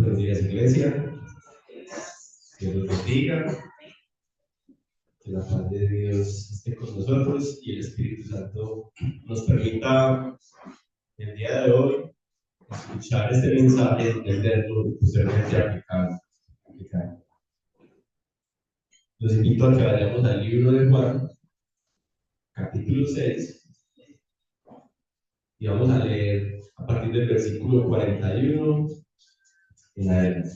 Buenos días, iglesia. Dios los bendiga. Que la paz de Dios esté con nosotros y el Espíritu Santo nos permita el día de hoy escuchar este mensaje, entenderlo y posteriormente aplicarlo. Los invito a que vayamos al libro de Juan, capítulo 6, y vamos a leer a partir del versículo 41 en adelante.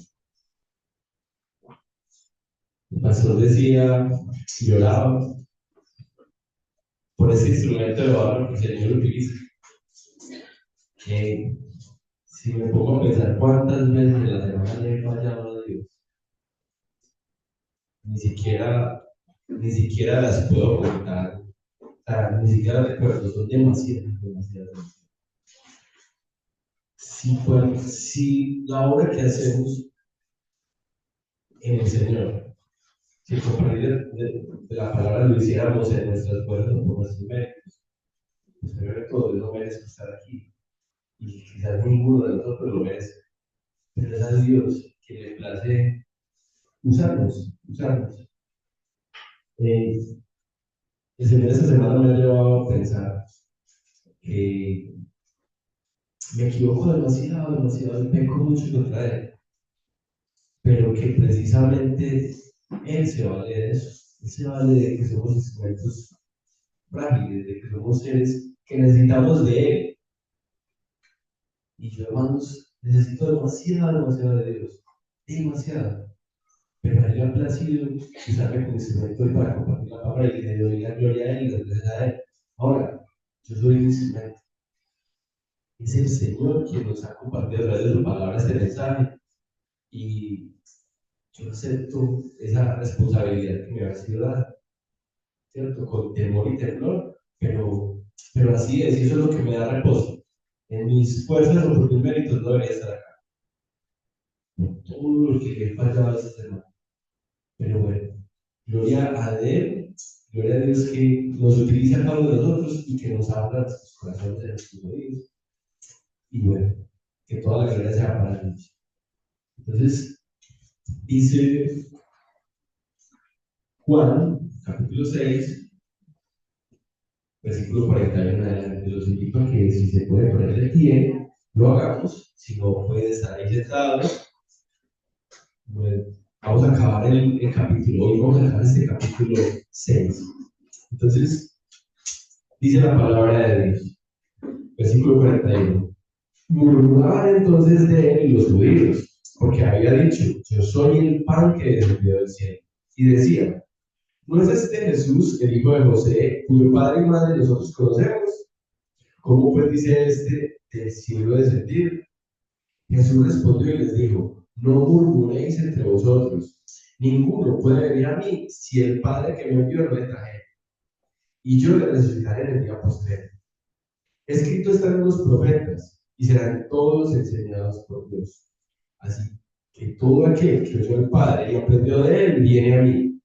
El pastor decía y oraba por ese instrumento de valor que el Señor utiliza. Si me pongo a pensar cuántas veces en la semana le he fallado a Dios, ni siquiera las puedo contar, o sea, ni siquiera recuerdo, son demasiadas. Si la obra que hacemos en el Señor, si el compartir de la palabra lo hiciéramos en nuestras fuerzas por nuestros méritos, pues primero de todo, Dios no merece estar aquí, y quizás ninguno de nosotros lo merece, pero es a Dios que le place usarnos. El Señor esta semana me ha llevado a pensar que me equivoco demasiado y peco mucho contra Él, pero que precisamente Él se vale de eso. Él se vale de que somos instrumentos frágiles, de que somos seres que necesitamos de Él. Y yo, hermanos, necesito demasiado de Dios, demasiado. Pero a Él le ha placido usarme como instrumento para compartir la palabra y que le doy la gloria a Él y la gracia a Él. Ahora, yo soy un instrumento. Es el Señor quien nos ha compartido a través de su palabra este mensaje y yo acepto esa responsabilidad que me ha sido dada, ¿cierto? Con temor y temblor, pero así es, y eso es lo que me da reposo. En mis fuerzas o por mis méritos no debería estar acá. Todo lo que he fallado esta semana. Pero bueno, gloria a Él, gloria a Dios que nos utiliza a cada uno de nosotros y que nos habla de sus corazones, de nuestros oídos. Y bueno, que toda la gloria sea para Dios. Entonces, dice Juan, capítulo 6, versículo 41 en adelante. Los invito a que si se puede poner de pie, lo hagamos. Si no puede estar ahí sentado, pues, vamos a acabar el capítulo. Hoy vamos a dejar este capítulo 6. Entonces, dice la palabra de Dios, versículo 41. Murmuraban entonces de él los judíos, porque había dicho: yo soy el pan que descendió del cielo. Y decía: ¿no es este Jesús, el hijo de José, cuyo padre y madre nosotros conocemos? ¿Cómo pues dice este del cielo descendido? Jesús respondió y les dijo: no murmuréis entre vosotros. Ninguno puede venir a mí si el Padre que me envió no le trajere. Y yo le resucitaré en el día postrero. Escrito está en los profetas, y serán todos enseñados por Dios. Así que todo aquel que oyó al Padre y aprendió de él, viene a mí.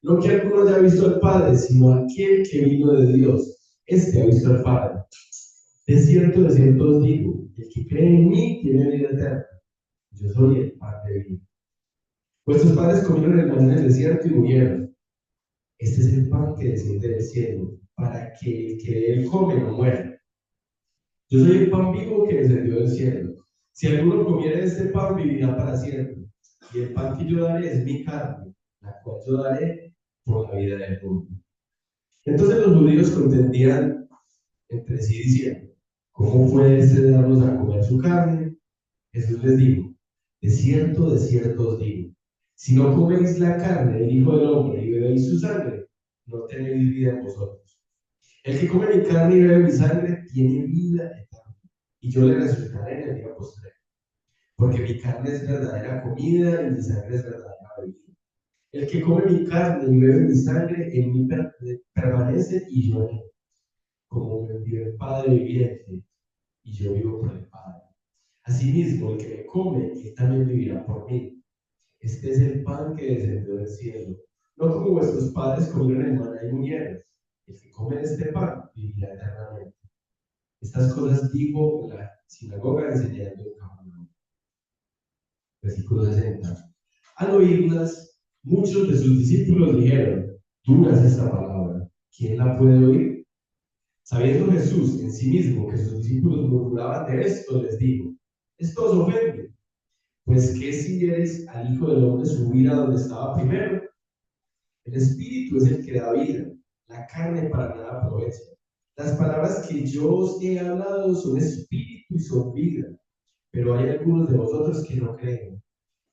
No que alguno haya visto al Padre, sino aquel que vino de Dios. Este ha visto al Padre. De cierto os digo, el que cree en mí tiene vida eterna. Yo soy el pan de vida. Vuestros padres comieron el maná en el desierto y murieron. Este es el pan que desciende del cielo, para que el que de él come no muera. Yo soy el pan vivo que descendió del cielo. Si alguno comiere este pan, vivirá para siempre. Y el pan que yo daré es mi carne, la cual yo daré por la vida del mundo. Entonces los judíos contendían entre sí diciendo: ¿cómo puede este darnos a comer su carne? Jesús les dijo: de cierto os digo, si no coméis la carne del Hijo del Hombre y bebéis su sangre, no tenéis vida en vosotros. El que come mi carne y bebe mi sangre tiene vida eterna, y yo le resucitaré en el día postrero. Porque mi carne es verdadera comida y mi sangre es verdadera bebida. El que come mi carne y bebe mi sangre, en mí permanece y yo en él. Como me envió el Padre viviente, y yo vivo por el Padre. Asimismo, el que me come, él también vivirá por mí. Este es el pan que descendió del cielo. No como vuestros padres comieron el maná y murieron. El que come este pan vivirá eternamente. Estas cosas dijo la sinagoga enseñando en Capernaum. Versículo 60. Al oírlas, muchos de sus discípulos dijeron, dura es esta palabra, ¿quién la puede oír? Sabiendo Jesús en sí mismo que sus discípulos murmuraban de esto, les dijo, esto os ofende, pues ¿qué si viereis al Hijo del Hombre subir a donde estaba primero? El Espíritu es el que da vida, la carne para nada aprovecha. Las palabras que yo os he hablado son espíritu y son vida, pero hay algunos de vosotros que no creen,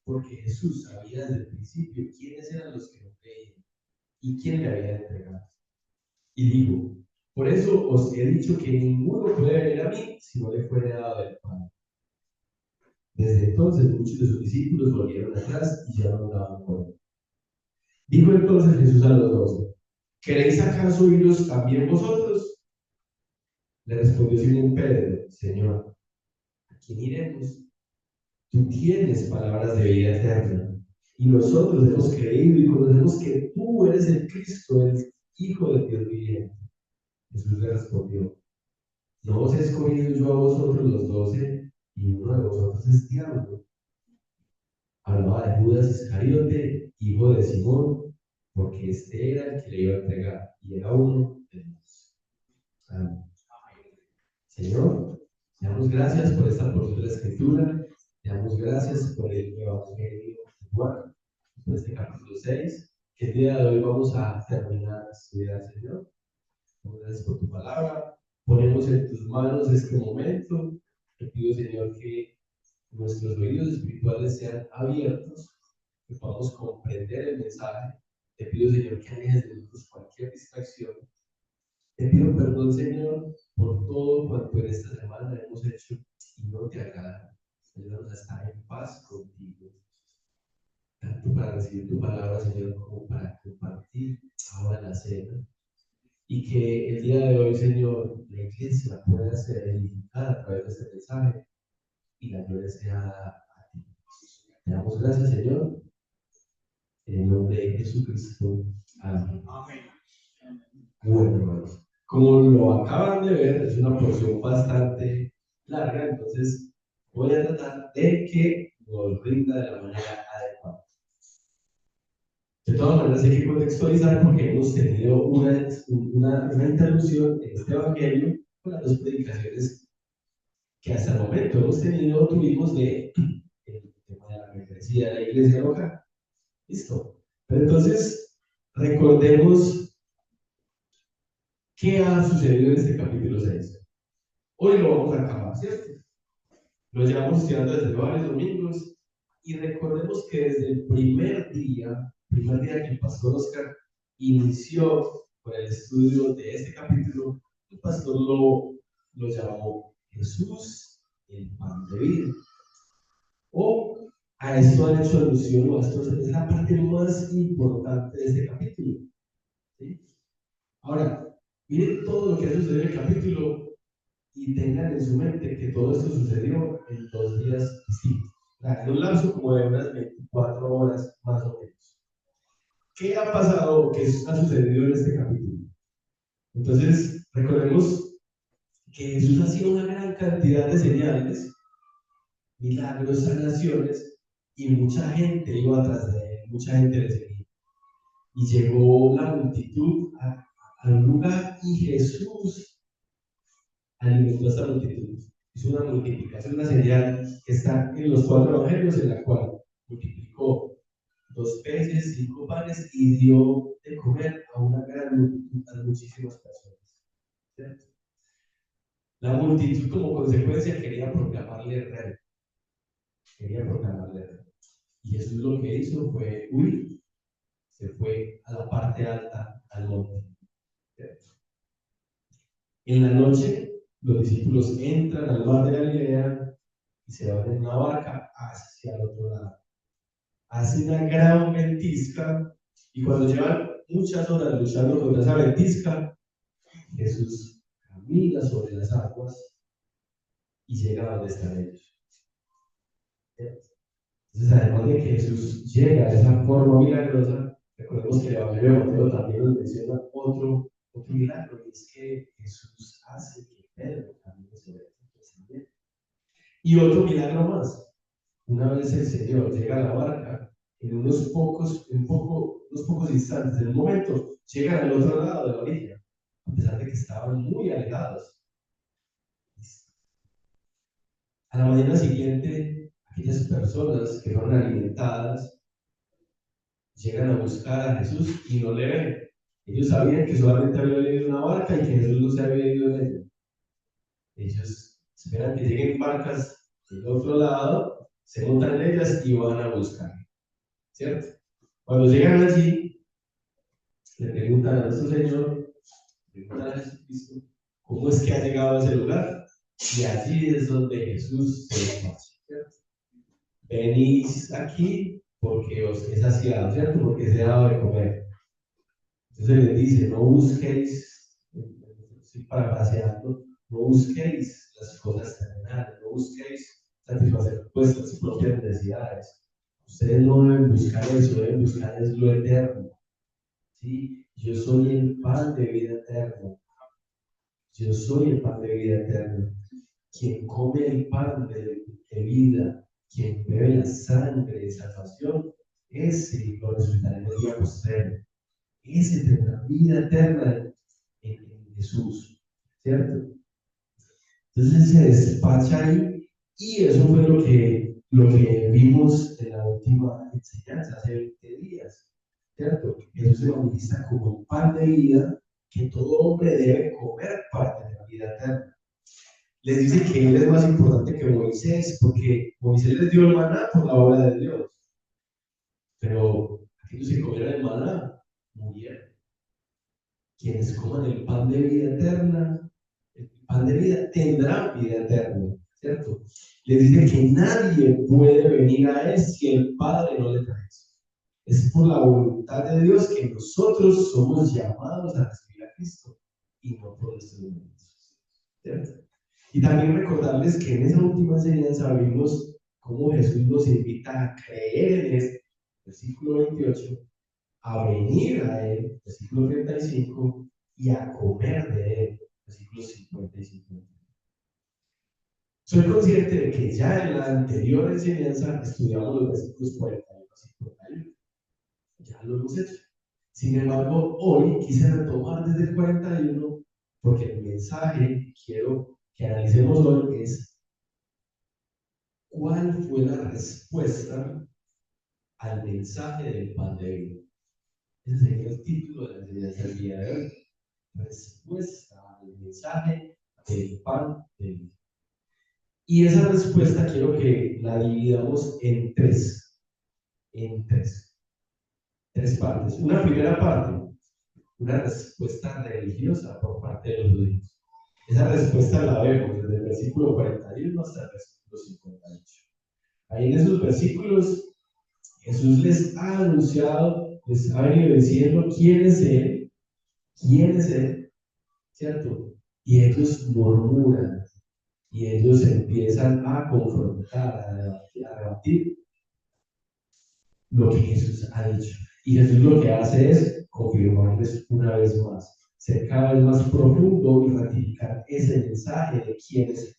porque Jesús sabía desde el principio quiénes eran los que no creían y quién le había entregado. Y digo, por eso os he dicho que ninguno puede venir a mí si no le fuere dado del Padre. Desde entonces muchos de sus discípulos volvieron atrás y ya no daban cuenta. Dijo entonces Jesús a los 12, ¿queréis acaso iros también vosotros? Le respondió Simón Pedro, Señor, ¿a quién iremos? Tú tienes palabras de vida eterna, y nosotros hemos creído y conocemos que tú eres el Cristo, el Hijo del Dios viviente. Jesús le respondió, ¿no os he escogido yo a vosotros los 12, y uno de vosotros es diablo? Hablaba de Judas Iscariote, hijo de Simón, porque este era el que le iba a entregar, y era uno de los. Amén. Señor, te damos gracias por esta porción de la Escritura, te damos gracias por el Evangelio de Juan, por este capítulo 6, que el día de hoy vamos a terminar a estudiar, Señor. Gracias por tu palabra, ponemos en tus manos este momento, te pido, Señor, que nuestros oídos espirituales sean abiertos, que podamos comprender el mensaje. Te pido, Señor, que alejes de nosotros cualquier distracción. Te pido perdón, Señor, por todo cuanto en esta semana hemos hecho y no te agrada. Ayúdanos a estar en paz contigo, tanto para recibir tu palabra, Señor, como para compartir ahora la cena. Y que el día de hoy, Señor, la iglesia pueda ser edificada a través de este mensaje y la gloria sea a ti. Te damos gracias, Señor, en el nombre de Jesucristo. Amén. Amén. Bueno, hermanos, como lo acaban de ver, es una porción bastante larga, entonces voy a tratar de que nos rinda de la manera adecuada. De todas maneras, hay que contextualizar porque hemos tenido una interrupción en este evangelio con las dos predicaciones que hasta el momento hemos tenido, tuvimos de el tema de la membresía de la iglesia local. Listo. Pero entonces, recordemos qué ha sucedido en este capítulo 6. Hoy lo vamos a acabar, ¿cierto? Lo llevamos estudiando desde varios domingos y recordemos que desde el primer día que el pastor Oscar inició con el estudio de este capítulo, el pastor lo llamó Jesús, el pan de vida. O a esto han hecho alusión, o esto es la parte más importante de este capítulo. ¿Sí? Ahora, miren todo lo que ha sucedido en el capítulo y tengan en su mente que todo esto sucedió en 2 días distintos. En un lapso como de unas 24 horas más o menos. ¿Qué ha pasado o qué ha sucedido en este capítulo? Entonces, recordemos que Jesús hacía una gran cantidad de señales, milagros, sanaciones, y mucha gente iba atrás de él, mucha gente le seguía. Y llegó la multitud al lugar y Jesús alimentó a esta multitud. Hizo una multiplicación, una señal que está en los 4 evangelios, en la cual multiplicó 2 peces, 5 panes y dio de comer a una gran multitud, a muchísimas personas. ¿Cierto? La multitud, como consecuencia, quería proclamarle rey. Quería proclamarle rey. Y Jesús lo que hizo fue huir, se fue a la parte alta, al monte. ¿Cierto? En la noche, los discípulos entran al mar de Galilea y se van en una barca hacia el otro lado. Hace una gran ventisca y cuando llevan muchas horas luchando contra esa ventisca, Jesús camina sobre las aguas y llega a donde están ellos. Entonces, además de que Jesús llega de esa forma milagrosa, recordemos que el Evangelio de Mateo también nos menciona otro milagro, y es que Jesús hace que Pedro camine sobre las aguas también. Y otro milagro más. una vez el Señor llega a la barca, en unos pocos instantes, en un momento, llegan al otro lado de la orilla, a pesar de que estaban muy alejados. A la mañana siguiente, aquellas personas que fueron alimentadas llegan a buscar a Jesús y no le ven. Ellos sabían que solamente había venido una barca y que Jesús no se había ido en ella. Ellos esperan que lleguen barcas del otro lado, se montan en ellas y van a buscar, ¿cierto? Cuando llegan allí, le preguntan a nuestro Señor, le preguntan a Jesucristo, ¿cómo es que ha llegado a ese lugar? Y allí es donde Jesús se despacha, ¿cierto? Venís aquí porque os he saciado, ¿cierto? Porque os he dado de comer. Entonces les dice, no busquéis, estoy parafraseando, no busquéis las cosas terrenales, no busquéis satisfacer vuestras propias necesidades. Ustedes no deben buscar eso, deben buscar es lo eterno. ¿Sí? Yo soy el pan de vida eterna. Yo soy el pan de vida eterna. Quien come el pan de vida, quien bebe la sangre de salvación, ese lo resultará en el día postrero. Ese tendrá vida eterna en Jesús, ¿cierto? Entonces se despacha ahí y eso fue lo que vimos en la última enseñanza hace 20 días, ¿cierto? Jesús se manifiesta como el pan de vida que todo hombre debe comer para tener vida eterna. Les dice que él es más importante que Moisés porque Moisés les dio el maná por la obra de Dios, pero aquellos que comieron el maná murieron. Quienes coman el pan de vida eterna, el pan de vida, tendrán vida eterna, ¿cierto? Les dice que nadie puede venir a Él si el Padre no le trae. Es por la voluntad de Dios que nosotros somos llamados a recibir a Cristo y no por nuestros méritos, ¿cierto? Y también recordarles que en esa última enseñanza vimos cómo Jesús nos invita a creer en este versículo 28, a venir a Él, versículo 35, y a comer de Él, versículos 50 y 51. Soy consciente de que ya en la anterior enseñanza estudiamos los versículos 41 y 51. Ya lo hemos hecho. Sin embargo, hoy quise retomar desde el 41 porque el mensaje que quiero que analicemos hoy es cuál fue la respuesta al mensaje del pan de vida. Ese sería el título de la enseñanza del día de hoy. Respuesta al mensaje del pan de vida. Y esa respuesta quiero que la dividamos en tres partes. Una primera parte, una respuesta religiosa por parte de los judíos. Esa respuesta la vemos desde el versículo 41 hasta el versículo 58. Ahí en esos versículos Jesús les ha anunciado, les ha venido diciendo quién es Él, ¿cierto? Y ellos murmuran, y ellos empiezan a confrontar, a rebatir lo que Jesús ha dicho. Y Jesús lo que hace es confirmarles una vez más, ser cada vez más profundo y ratificar ese mensaje de quién es Él.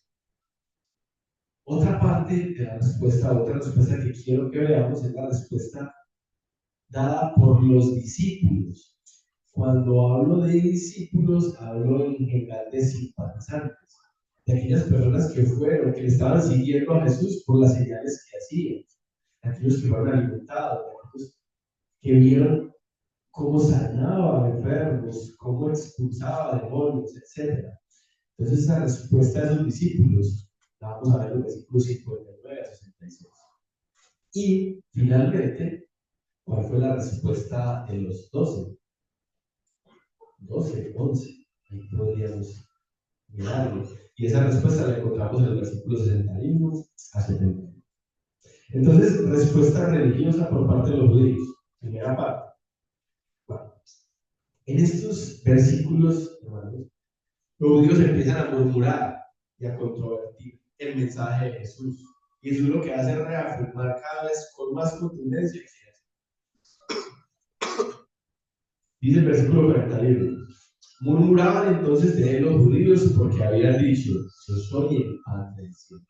Otra parte de la respuesta, otra respuesta que quiero que veamos es la respuesta dada por los discípulos. Cuando hablo de discípulos, hablo en general de simpatizantes, de aquellas personas que fueron, que estaban siguiendo a Jesús por las señales que hacía, aquellos que fueron alimentados, aquellos que vieron cómo sanaba a enfermos, cómo expulsaba demonios, etc. Entonces, esa respuesta de los discípulos la vamos a ver en los versículos 59 a 66. Y finalmente, ¿cuál fue la respuesta de los 12? 12, 11. Ahí podríamos mirarlo. Y esa respuesta la encontramos en el versículo 61 a 70. Entonces, respuesta religiosa por parte de los judíos. Primera parte. Bueno, en estos versículos, hermanos, los judíos empiezan a murmurar y a controvertir el mensaje de Jesús. Y Jesús lo que hace es reafirmar cada vez con más contundencia. Dice el versículo 41. Murmuraban entonces de él los judíos porque habían dicho, yo soy el pan del cielo.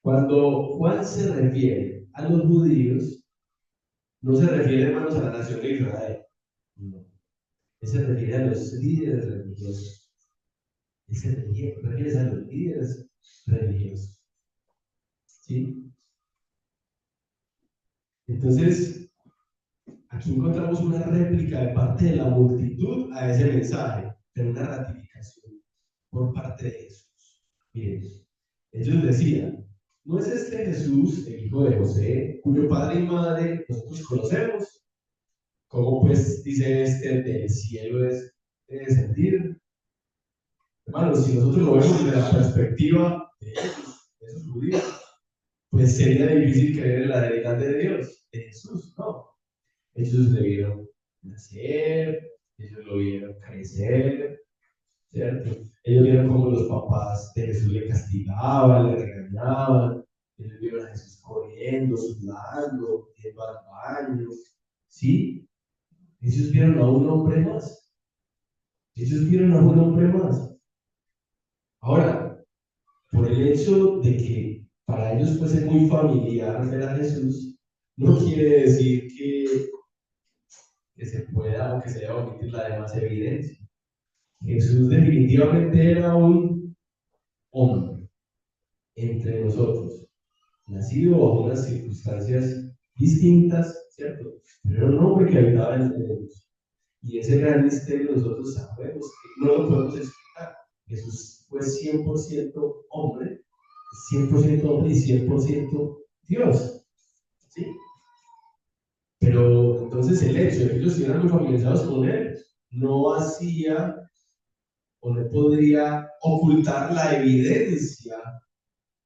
Cuando Juan se refiere a los judíos, no se refiere, hermanos, a la nación de Israel. No. Él se refiere a los líderes religiosos. Él se refiere a los líderes religiosos. ¿Sí? Entonces, aquí encontramos una réplica de parte de la multitud a ese mensaje, de una ratificación por parte de Jesús. Miren, ellos decían, ¿no es este Jesús, el hijo de José, cuyo padre y madre nosotros conocemos? ¿Cómo pues dice este del cielo es de descendir? Hermanos, si nosotros lo vemos desde la perspectiva de esos judíos, pues sería difícil creer en la deidad de Dios, de Jesús, ¿no? Ellos le vieron nacer, ellos lo vieron crecer, ¿cierto? Ellos vieron cómo los papás de Jesús le castigaban, le regañaban, ellos vieron a Jesús corriendo, sudando, yendo al baño, ¿sí? Ellos vieron a un hombre más, ellos vieron a un hombre más. Ahora, por el hecho de que para ellos fuese muy familiar ver a Jesús, no quiere decir que se pueda o que se deba omitir la demás evidencia. Jesús definitivamente era un hombre entre nosotros, nacido bajo unas circunstancias distintas, ¿cierto? Pero era un hombre que habitaba entre nosotros. Y ese gran misterio nosotros sabemos que no lo podemos explicar. Jesús fue 100% hombre, 100% hombre y 100% Dios, ¿sí? Pero entonces el hecho de que ellos estuvieran muy familiarizados con él no hacía o no podría ocultar la evidencia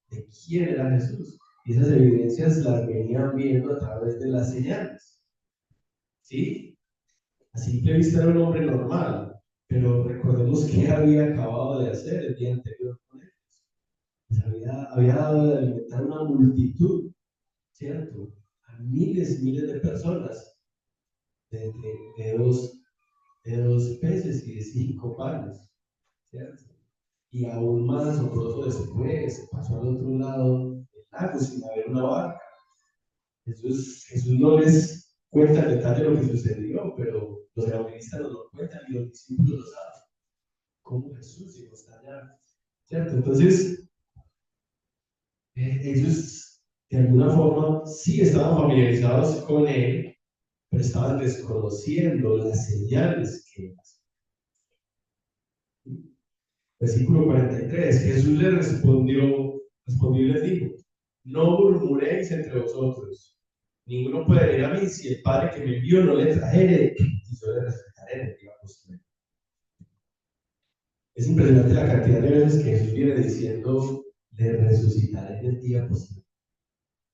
de quién era Jesús. Y esas evidencias las venían viendo a través de las señales. ¿Sí? A simple vista era un hombre normal, pero recordemos que había acabado de hacer el día anterior con ellos. Pues había dado de alimentar una multitud, ¿cierto? A miles y miles de personas, de, de, de, dos, de dos peces y de 5 panes, ¿cierto? Y aún más asombroso después, pasó al otro lado del lago sin haber una barca. Jesús no les cuenta en detalle lo que sucedió, pero los evangelistas nos lo cuentan y los discípulos lo saben. ¿Cómo Jesús llegó hasta allá? ¿Cierto? Entonces, ellos de alguna forma sí estaban familiarizados con él, pero estaban desconociendo las señales que él hacía. Versículo 43, Jesús le respondió y les dijo, no murmuréis entre vosotros, ninguno puede venir a mí si el Padre que me envió no le trajere, y yo le respetaré en el día posterior. Es impresionante la cantidad de veces que Jesús viene diciendo, le resucitaré en el día posterior.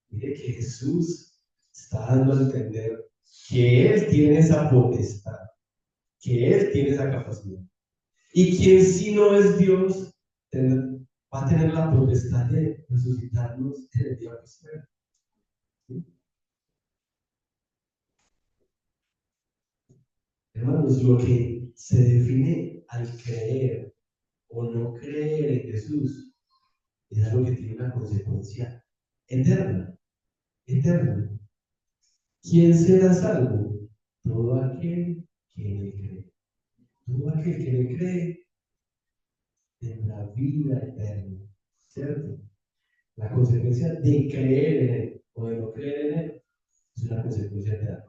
Mire que Jesús está dando a entender que Él tiene esa potestad, que Él tiene esa capacidad. Y quien si no es Dios, va a tener la potestad de resucitarnos en el día posterior. ¿Sí? Hermanos, lo que se define al creer o no creer en Jesús es algo que tiene una consecuencia eterna, eterna. ¿Quién será salvo? Todo aquel que en él cree. Todo aquel que en él cree tendrá vida eterna, ¿cierto? La consecuencia de creer en él o de no creer en él es una consecuencia eterna.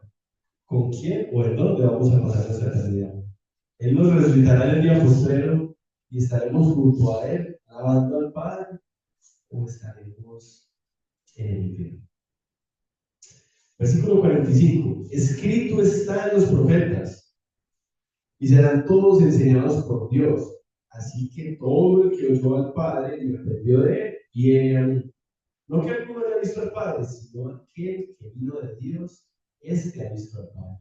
¿Con quién o en dónde vamos a pasar nuestra eternidad? Él nos resucitará en el día postrero y estaremos junto a Él, alabando al Padre, o estaremos en el infierno. Versículo 45. Escrito está en los profetas, y serán todos enseñados por Dios. Así que todo el que oyó al Padre y aprendió de Él, viene a mí. No que alguno haya visto al Padre, sino aquel que vino de Dios, este ha visto al Padre.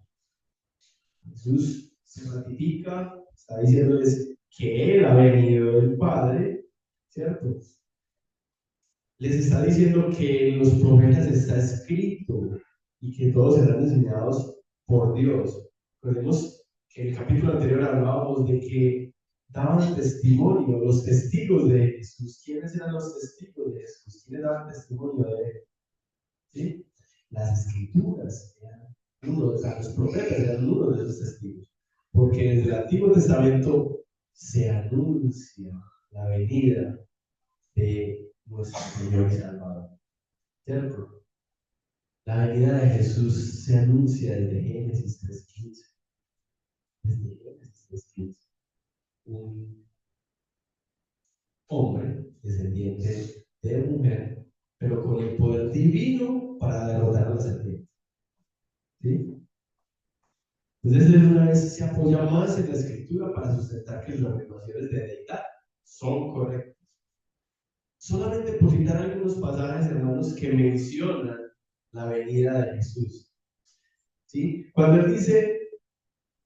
Jesús se ratifica, está diciéndoles que Él ha venido del Padre, ¿cierto? Les está diciendo que en los profetas está escrito y que todos serán enseñados por Dios. Recordemos que en el capítulo anterior hablábamos de que daban testimonio, los testigos de Jesús. ¿Quiénes eran los testigos de Jesús? ¿Quiénes daban testimonio de él? ¿Sí? Las escrituras eran uno, o sea, los profetas eran uno de esos testigos. Porque desde el Antiguo Testamento se anuncia la venida de nuestro Señor y Salvador. ¿Cierto? La venida de Jesús se anuncia desde Génesis 3:15. Desde Génesis 3:15. Un hombre descendiente de mujer, pero con el poder divino para derrotar a la serpiente. ¿Sí? Entonces, él una vez se apoya más en la escritura para sustentar que las afirmaciones de deidad son correctas. Solamente por citar algunos pasajes, hermanos, que mencionan la venida de Jesús. ¿Sí? Cuando él dice,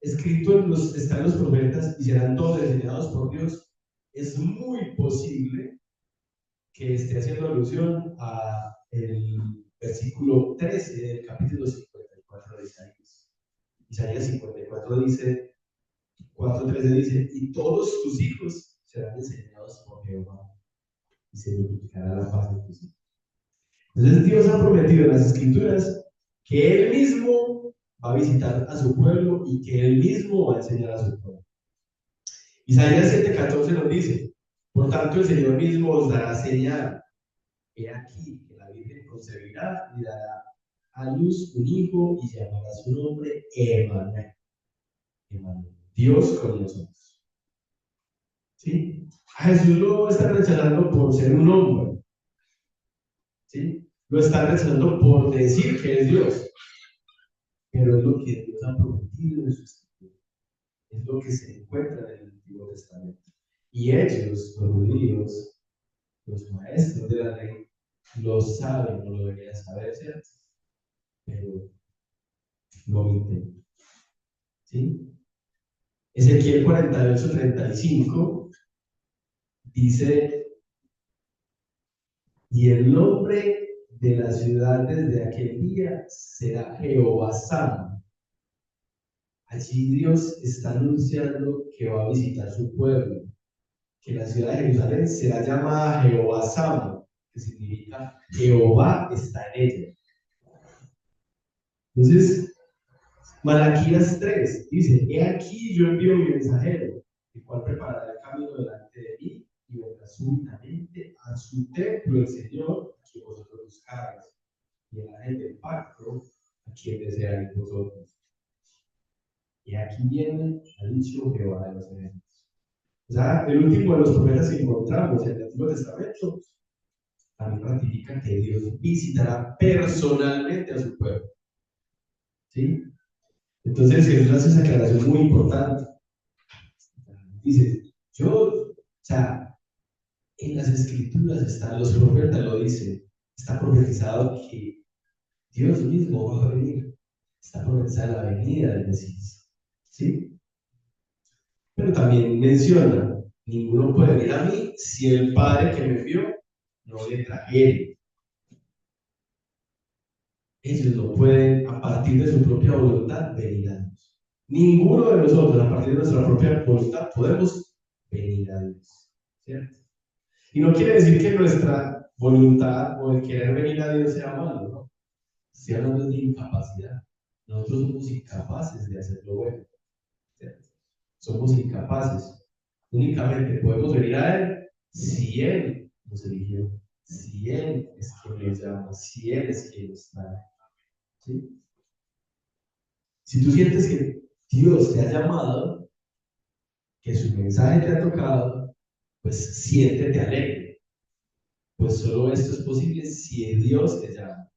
escrito están los profetas y serán todos enseñados por Dios, es muy posible que esté haciendo alusión a el versículo 13 del capítulo 54 de Isaías. Isaías 54 dice, 4:13 dice, y todos tus hijos serán enseñados por Jehová y se multiplicará la paz de tus hijos. Entonces Dios ha prometido en las escrituras que Él mismo va a visitar a su pueblo y que Él mismo va a enseñar a su pueblo. Isaías 7:14 nos dice, por tanto el Señor mismo os dará señal. He aquí que la Virgen concebirá y dará a luz un hijo y llamará su nombre Emmanuel. Emmanuel, Dios con nosotros. ¿Sí? A Jesús lo están rechazando por ser un hombre. ¿Sí? Lo están rechazando por decir que es Dios. Pero es lo que Dios ha prometido en su escritura. Es lo que se encuentra en el Antiguo Testamento. Y ellos, los judíos, los maestros de la ley, lo saben, no lo deberían saber, ¿cierto? Pero no intentan. ¿Sí? Ezequiel 48:35 dice, y el nombre de la ciudad desde aquel día será Jehová Sama. Allí Dios está anunciando que va a visitar su pueblo, que la ciudad de Jerusalén será llamada Jehová Sama, que significa Jehová está en ella. Entonces, Malaquías 3 dice, he aquí yo envío mi mensajero, el cual preparará el camino delante de mí y vendrá súbitamente a su templo el Señor, a quien vosotros buscáis, y el ángel del pacto, a quien deseáis vosotros. Y aquí viene, ha dicho Jehová de los ejércitos. O sea, el último de los profetas que encontramos en el Antiguo Testamento también ratifica que Dios visitará personalmente a su pueblo. ¿Sí? Entonces Jesús hace esa aclaración muy importante. Dice, o sea, en las escrituras están, los profetas lo dicen, está profetizado que Dios mismo va a venir, está profetizada la venida del Mesías, ¿sí? Pero también menciona, ninguno puede venir a mí si el Padre que me envió no le trajere. Ellos no pueden, a partir de su propia voluntad, venir a Dios. Ninguno de nosotros, a partir de nuestra propia voluntad, podemos venir a Dios, ¿cierto? Y no quiere decir que nuestra voluntad o el querer venir a Dios sea malo, ¿no? Estoy hablando de incapacidad. Nosotros somos incapaces de hacer lo bueno, ¿cierto? Somos incapaces. Únicamente podemos venir a Él si Él nos eligió, si Él es quien nos llama, si Él es quien nos trae. ¿Sí? Si tú sientes que Dios te ha llamado, que su mensaje te ha tocado, pues siéntete alegre. Pues solo esto es posible si Dios te llama.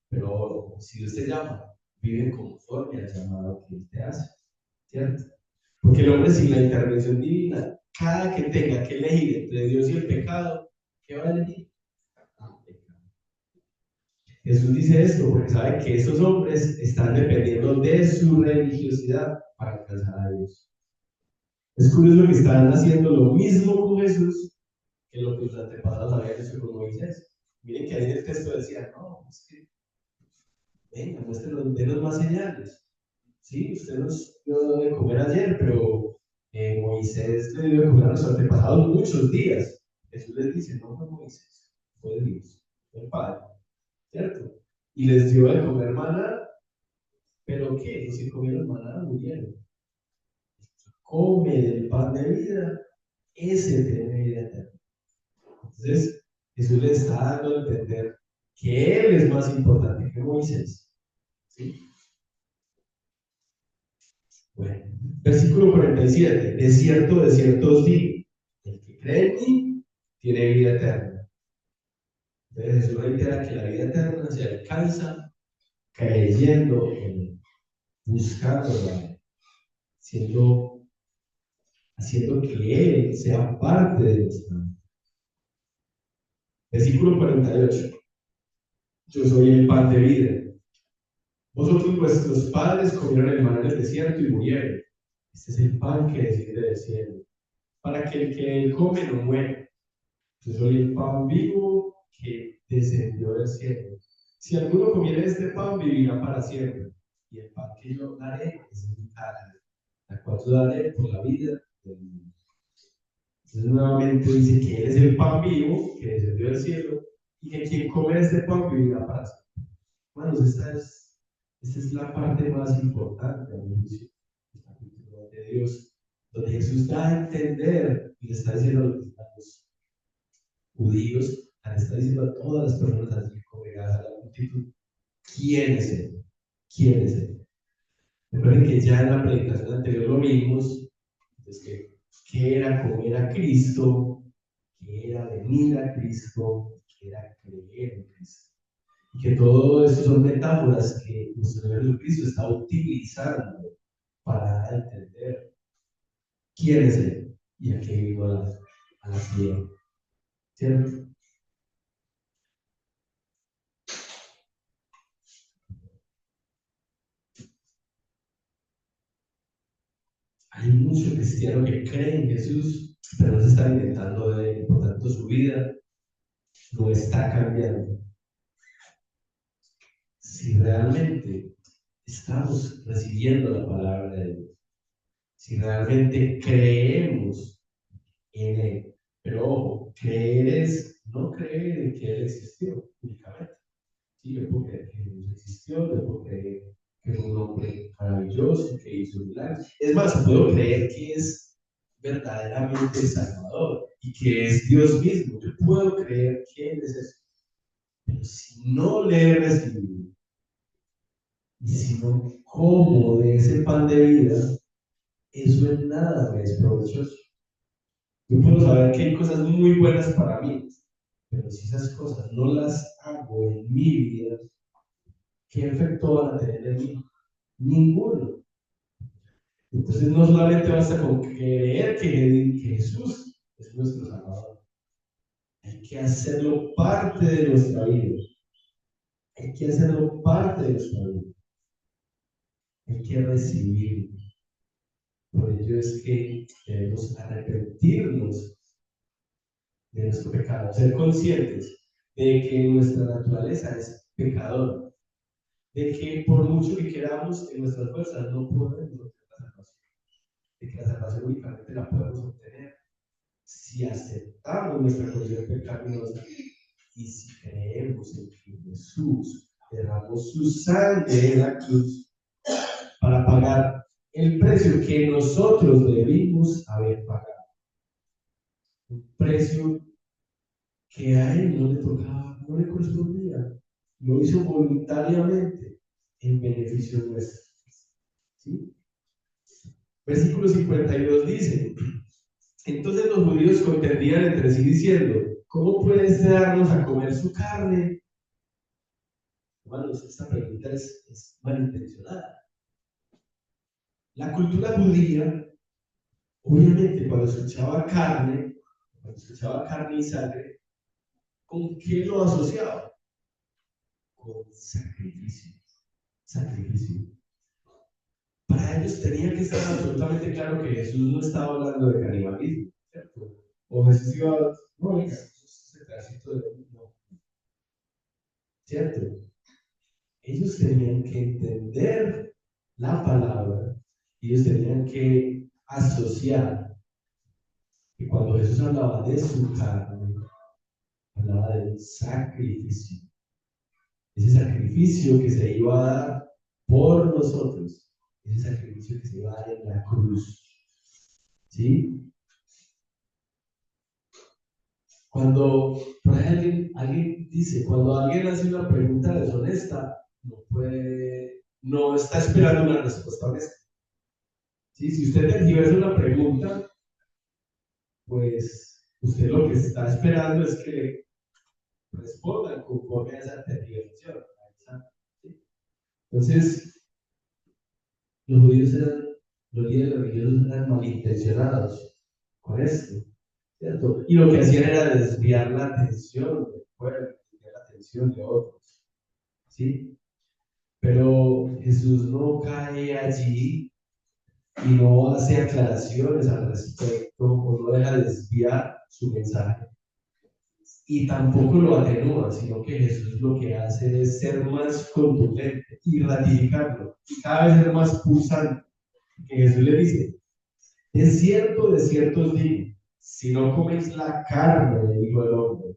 Pero si Dios te llama, vive conforme al llamado que Él te hace, ¿cierto? Porque el hombre sin la intervención divina, cada que tenga que elegir entre Dios y el pecado, ¿qué va a elegir? El pecado. Jesús dice esto porque sabe que esos hombres están dependiendo de su religiosidad para alcanzar a Dios. Es curioso que están haciendo lo mismo con Jesús que lo que los antepasados habían hecho con Moisés. Miren que ahí en el texto decía, no, es que venga, muéstrenos, denos más señales. Sí, usted nos dio de comer ayer, pero Moisés le dio de comer a los antepasados muchos días. Jesús les dice, no fue Moisés, fue Dios, fue el Padre, ¿cierto? Y les dio de comer maná, pero ¿qué? Los que comieron maná murieron. Come del pan de vida, ese tiene vida eterna. Entonces, Jesús le está dando a entender que Él es más importante que Moisés. ¿Sí? Bueno, versículo 47. De cierto os digo, el que cree en mí tiene vida eterna. Entonces Jesús reitera que la vida eterna se alcanza creyendo en Él, buscándola, haciendo que Él sea parte de nuestra vida. Versículo 48. Yo soy el pan de vida. Vosotros, vuestros padres, comieron el maná en el desierto y murieron. Este es el pan que desciende del cielo, para que el que come no muera. Yo soy el pan vivo que descendió del cielo. Si alguno comiera este pan, vivirá para siempre. Y el pan que yo daré es mi carne, la cual yo daré por la vida del mundo. Entonces, nuevamente dice que Él es el pan vivo que descendió del cielo y que quien come este pan vivirá para siempre. Bueno, esta es la parte más importante del juicio de Dios, donde Jesús da a entender y le está diciendo a los judíos, le está diciendo a todas las personas así congregadas, a la multitud, ¿quién es Él? ¿Quién es Él? Recuerden que ya en la predicación anterior lo vimos, entonces, que era comer a Cristo, que era venir a Cristo, que era creer en Cristo. Y que todo eso son metáforas que nuestro Señor Jesucristo está utilizando para dar a entender quién es Él y a qué vino a la tierra. ¿Cierto? Hay mucho cristiano que cree en Jesús, pero no se está alimentando de Él, por tanto su vida no está cambiando. Si realmente estamos recibiendo la palabra de Dios, si realmente creemos en Él, pero ojo, creer es no creer en que Él existió únicamente. Sí, yo puedo creer que Jesús existió, yo puedo creer que es un hombre maravilloso, que hizo milagros. Es más, puedo creer que es verdaderamente Salvador y que es Dios mismo. Yo puedo creer que Él es eso. Pero si no le he recibido, y si no como de ese pan de vida, eso en nada me es provechoso. Yo puedo saber que hay cosas muy buenas para mí, pero si esas cosas no las hago en mi vida, ¿qué efecto van a tener en mí? Ninguno. Entonces no solamente basta con creer que Jesús es nuestro Salvador, hay que hacerlo parte de nuestra vida, hay que hacerlo parte de nuestra vida, hay que recibirlo. Por ello es que debemos arrepentirnos de nuestro pecado, ser conscientes de que nuestra naturaleza es pecadora, de que por mucho que queramos en nuestras fuerzas no podemos obtener la salvación, de que la salvación únicamente la podemos obtener si aceptamos nuestra condición pecaminosa y si creemos en que Jesús derramó su sangre en la cruz para pagar el precio que nosotros debimos haber pagado. Un precio que a Él no le tocaba, no le correspondía. Lo hizo voluntariamente en beneficio nuestro. ¿Sí? Versículo 52 dice: entonces los judíos contendían entre sí diciendo, ¿cómo puede darnos a comer su carne? Hermanos, esta pregunta es malintencionada. La cultura judía, obviamente, cuando escuchaba carne y sangre, ¿con qué lo asociaba? Con sacrificio. Sacrificio. Para ellos tenía que estar absolutamente claro que Jesús no estaba hablando de canibalismo, ¿cierto? O Jesús iba, no, oiga, ese pedacito de no, ¿cierto? Ellos tenían que entender la palabra, ellos tenían que asociar. que cuando Jesús hablaba de su carne, hablaba de un sacrificio. Ese sacrificio que se iba a dar por nosotros, ese sacrificio que se iba a dar en la cruz. ¿Sí? Cuando por ahí alguien dice, cuando alguien hace una pregunta deshonesta, no está esperando una respuesta honesta. ¿Sí? Si usted tergiversa una pregunta, pues usted lo que está esperando es que le respondan conforme a esa tergiversación. ¿Sí? Entonces, los judíos los líderes religiosos eran malintencionados con esto, ¿cierto? Y lo que hacían era desviar la atención del pueblo, desviar la atención de otros, ¿sí? Pero Jesús no cae allí y no hace aclaraciones al respecto o no deja desviar su mensaje. Y tampoco lo atenúa, sino que Jesús lo que hace es ser más contundente y ratificarlo, y cada vez ser más pulsante. Que Jesús le dice, de cierto os digo, si no coméis la carne del Hijo del Hombre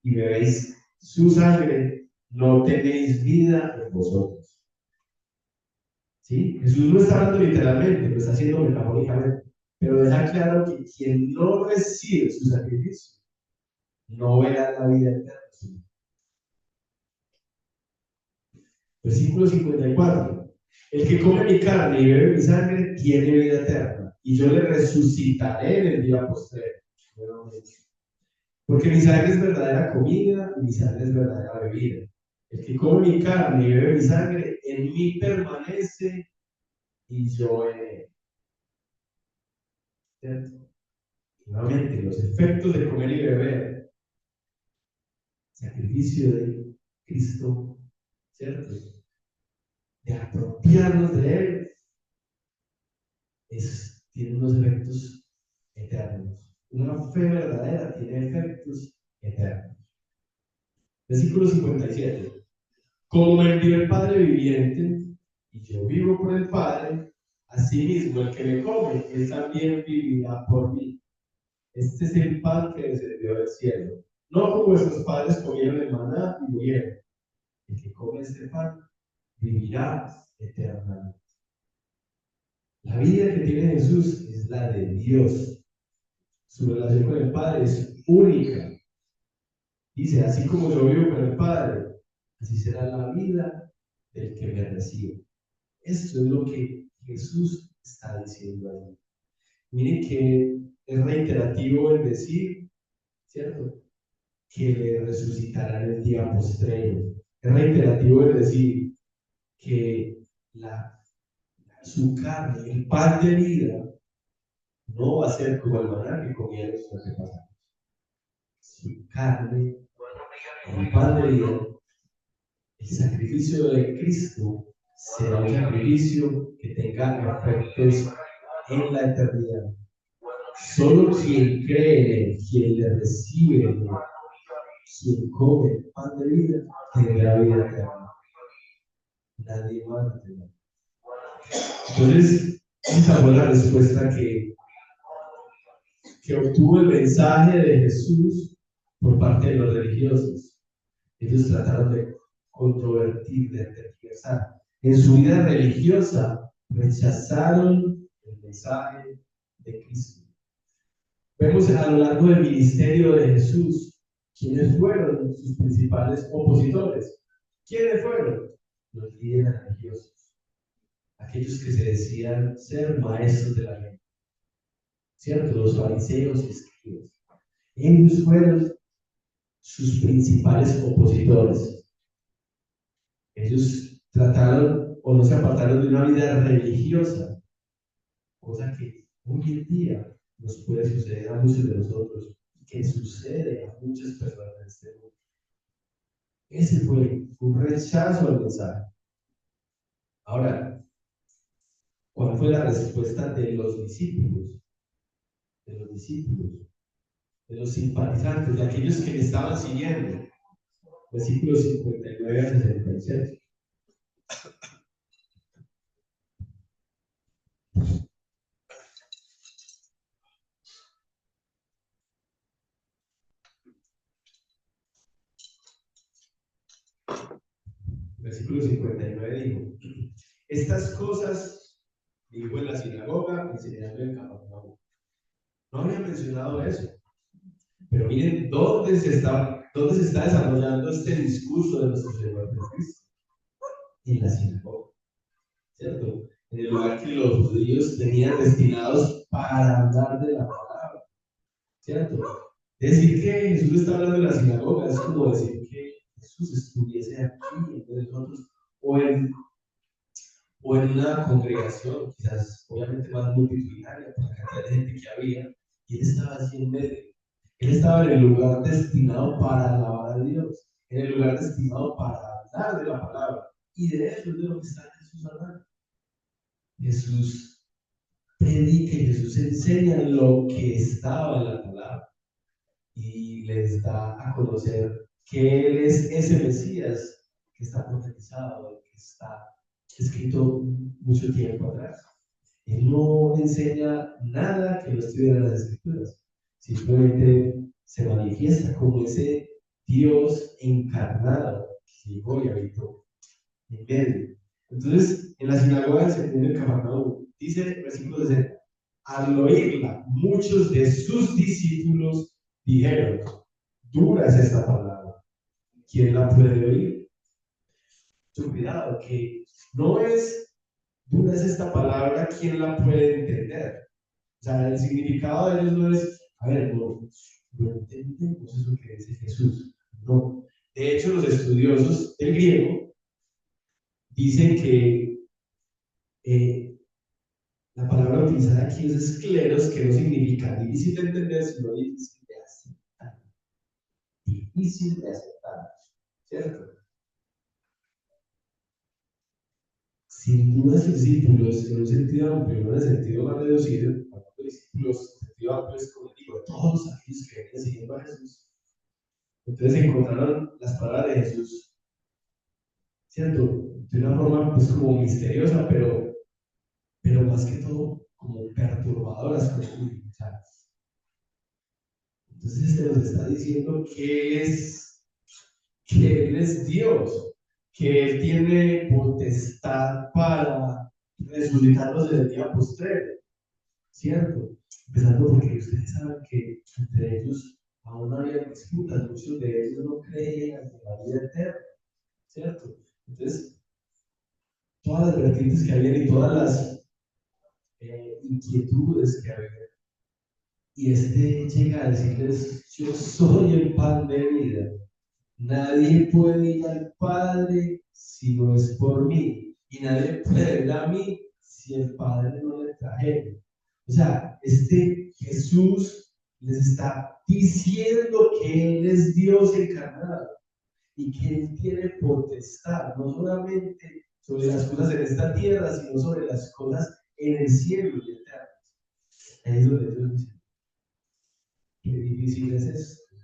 y bebéis su sangre, no tenéis vida en vosotros. ¿Sí? Jesús no está hablando literalmente, lo está haciendo metafóricamente, pero deja claro que quien no recibe su sacrificio no verá la vida eterna. Versículo 54. El que come mi carne y bebe mi sangre tiene vida eterna, y yo le resucitaré en el día postrero. Porque mi sangre es verdadera comida y mi sangre es verdadera bebida. El que come mi carne y bebe mi sangre, en mí permanece y yo en él. ¿Cierto? Nuevamente, los efectos de comer y beber, sacrificio de Cristo, ¿cierto? De apropiarnos de él, tiene unos efectos eternos. Una fe verdadera tiene efectos eternos. Versículo 57. Como me envió el Padre viviente, y yo vivo por el Padre, asimismo el que me come, él también vivirá por mí. Este es el pan que descendió del cielo. No como vuestros padres comieron el maná y murieron. El que come este pan vivirá eternamente. La vida que tiene Jesús es la de Dios. Su relación con el Padre es única. Dice, así como yo vivo con el Padre, así será la vida del que me recibe. Esto es lo que Jesús está diciendo ahí. Miren que es reiterativo el decir, ¿cierto? Que le resucitará en el día postrero. Es reiterativo el decir que su carne, el pan de vida, no va a ser como el maná que comieron los antepasados. Su carne, el pan de vida, el sacrificio de Cristo será un sacrificio que tenga efectos en la eternidad. Solo quien cree en él, quien le recibe en él, quien come el pan de vida, tendrá vida eterna. Nadie más tendrá. Entonces, esa fue la respuesta que obtuvo el mensaje de Jesús por parte de los religiosos. Ellos trataron de controvertir, de tergiversar. En su vida religiosa rechazaron el mensaje de Cristo. Vemos a lo largo del ministerio de Jesús quiénes fueron sus principales opositores. ¿Quiénes fueron? Los líderes religiosos, aquellos que se decían ser maestros de la ley, ¿cierto? Los fariseos y escribas. Ellos fueron sus principales opositores. Ellos trataron o no se apartaron de una vida religiosa, cosa que hoy en día nos puede suceder a muchos de nosotros, que sucede a muchas personas en este mundo. Ese fue un rechazo al mensaje. Ahora, ¿cuál fue la respuesta de los discípulos? De los discípulos, de los simpatizantes, de aquellos que le estaban siguiendo. Versículos 59 a 67. versículo 59 dijo: estas cosas dijo en la sinagoga, enseñando en Capernaum. No había mencionado eso, pero miren dónde se está desarrollando este discurso de nuestro Señor Jesucristo: en la sinagoga, ¿cierto? En el lugar que los judíos tenían destinados para hablar de la palabra, ¿cierto? Decir que Jesús está hablando en la sinagoga es como decir que Jesús estuviese aquí entre nosotros, o en, o en una congregación, quizás obviamente más multitudinaria, por la cantidad de gente que había, y él estaba allí en medio. Él estaba en el lugar destinado para alabar a Dios, en el lugar destinado para hablar de la palabra, y de eso es de lo que está Jesús hablando. Jesús predica y Jesús enseña lo que estaba en la palabra y les da a conocer que Él es ese Mesías que está profetizado, que está escrito mucho tiempo atrás. Él no enseña nada que no estuviera en las Escrituras, simplemente se manifiesta como ese Dios encarnado que llegó y habitó en medio. Entonces, en la sinagoga del Señor de Capernaum, dice el versículo 60, al oírla, muchos de sus discípulos dijeron: dura es esta palabra, ¿quién la puede oír? Mucho cuidado, que no es dura es esta palabra, ¿quién la puede entender? O sea, el significado de ellos no es, a ver, no entendemos eso que dice Jesús. No. De hecho, los estudiosos del griego dicen que eh, la palabra utilizada aquí es escleros, que no significa difícil de entender, sino difícil de aceptar. Difícil de aceptar, ¿cierto? Sin duda, sus discípulos, en un sentido amplio, no en el sentido más reducido, hablando de discípulos, en sentido amplio es como digo, de todos aquellos que venían siguiendo a Jesús. Entonces encontraron las palabras de Jesús, ¿cierto? De una forma, pues, como misteriosa, pero más que todo, como perturbadoras, como, o sea, entonces este nos está diciendo que Él es Dios, que Él tiene potestad para resucitarnos en el día postrero, ¿cierto? Empezando porque ustedes saben que entre ellos aún había disputas, muchos de ellos no creían en la vida eterna, ¿cierto? Entonces, todas las vertientes que había y todas las inquietudes que había, y este llega a decirles: yo soy el pan de vida. Nadie puede ir al Padre si no es por mí. Y nadie puede ir a mí si el Padre no le trajera. O sea, este Jesús les está diciendo que Él es Dios encarnado y que Él tiene potestad, no solamente sobre las cosas en esta tierra, sino sobre las cosas en el cielo y eterno. Ahí es donde Dios dice: qué difícil es esto,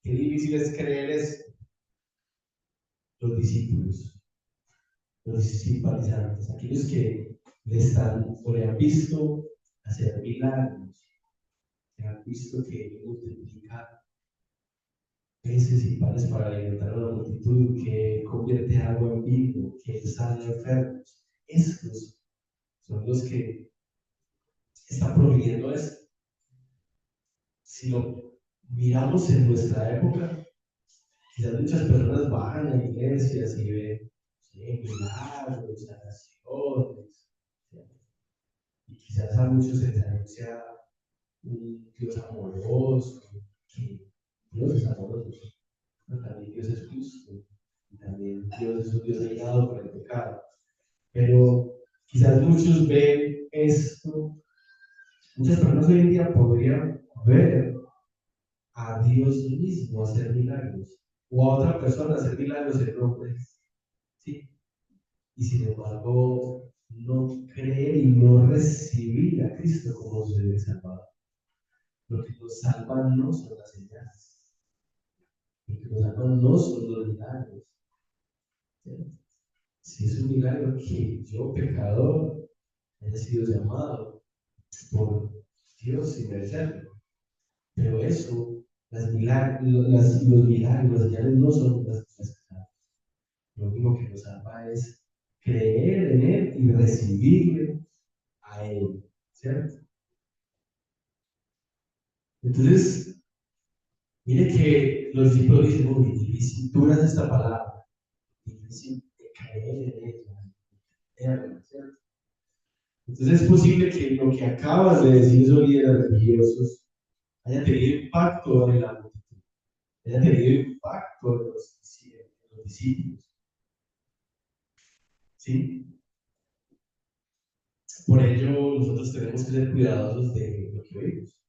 qué difícil es creer esto. Los discípulos, los simpatizantes, aquellos que le están o le han visto hacer milagros, que han visto que Él multiplica peces y panes para alimentar a la multitud, que convierte agua en vino, que sana enfermos. Estos son los que están profiriendo esto. Si lo miramos en nuestra época, quizás muchas personas van a iglesias y ven, sí, milagros, sanaciones, y quizás a muchos se les anuncia un Dios amoroso, que Dios es amoroso, pero también Dios es justo, y también Dios es un Dios reinado por el pecado. Pero quizás muchos ven esto, muchas personas hoy en día podrían ver a Dios mismo hacer milagros, o a otra persona hacer milagros en nombre, ¿sí? Y sin embargo, no creer y no recibir a Cristo como su Salvador. Lo que nos salva no son las señales, lo que nos salva no son los milagros. ¿Sí? Si es un milagro que yo, pecador, haya sido llamado por Dios sin merecerlo. Pero eso, los milagros, las señales no son las cosas que salvan. Lo único que nos salva es creer en Él y recibirle a Él, ¿cierto? Entonces, mire que los discípulos dicen, muy difícil, dura es esta palabra, difícil de creer en ella, ¿cierto? Entonces es posible que lo que acabas de decir, esos líderes religiosos, haya tenido impacto en la multitud, haya tenido impacto en los discípulos, ¿sí? Por ello, nosotros tenemos que ser cuidadosos de lo que oímos.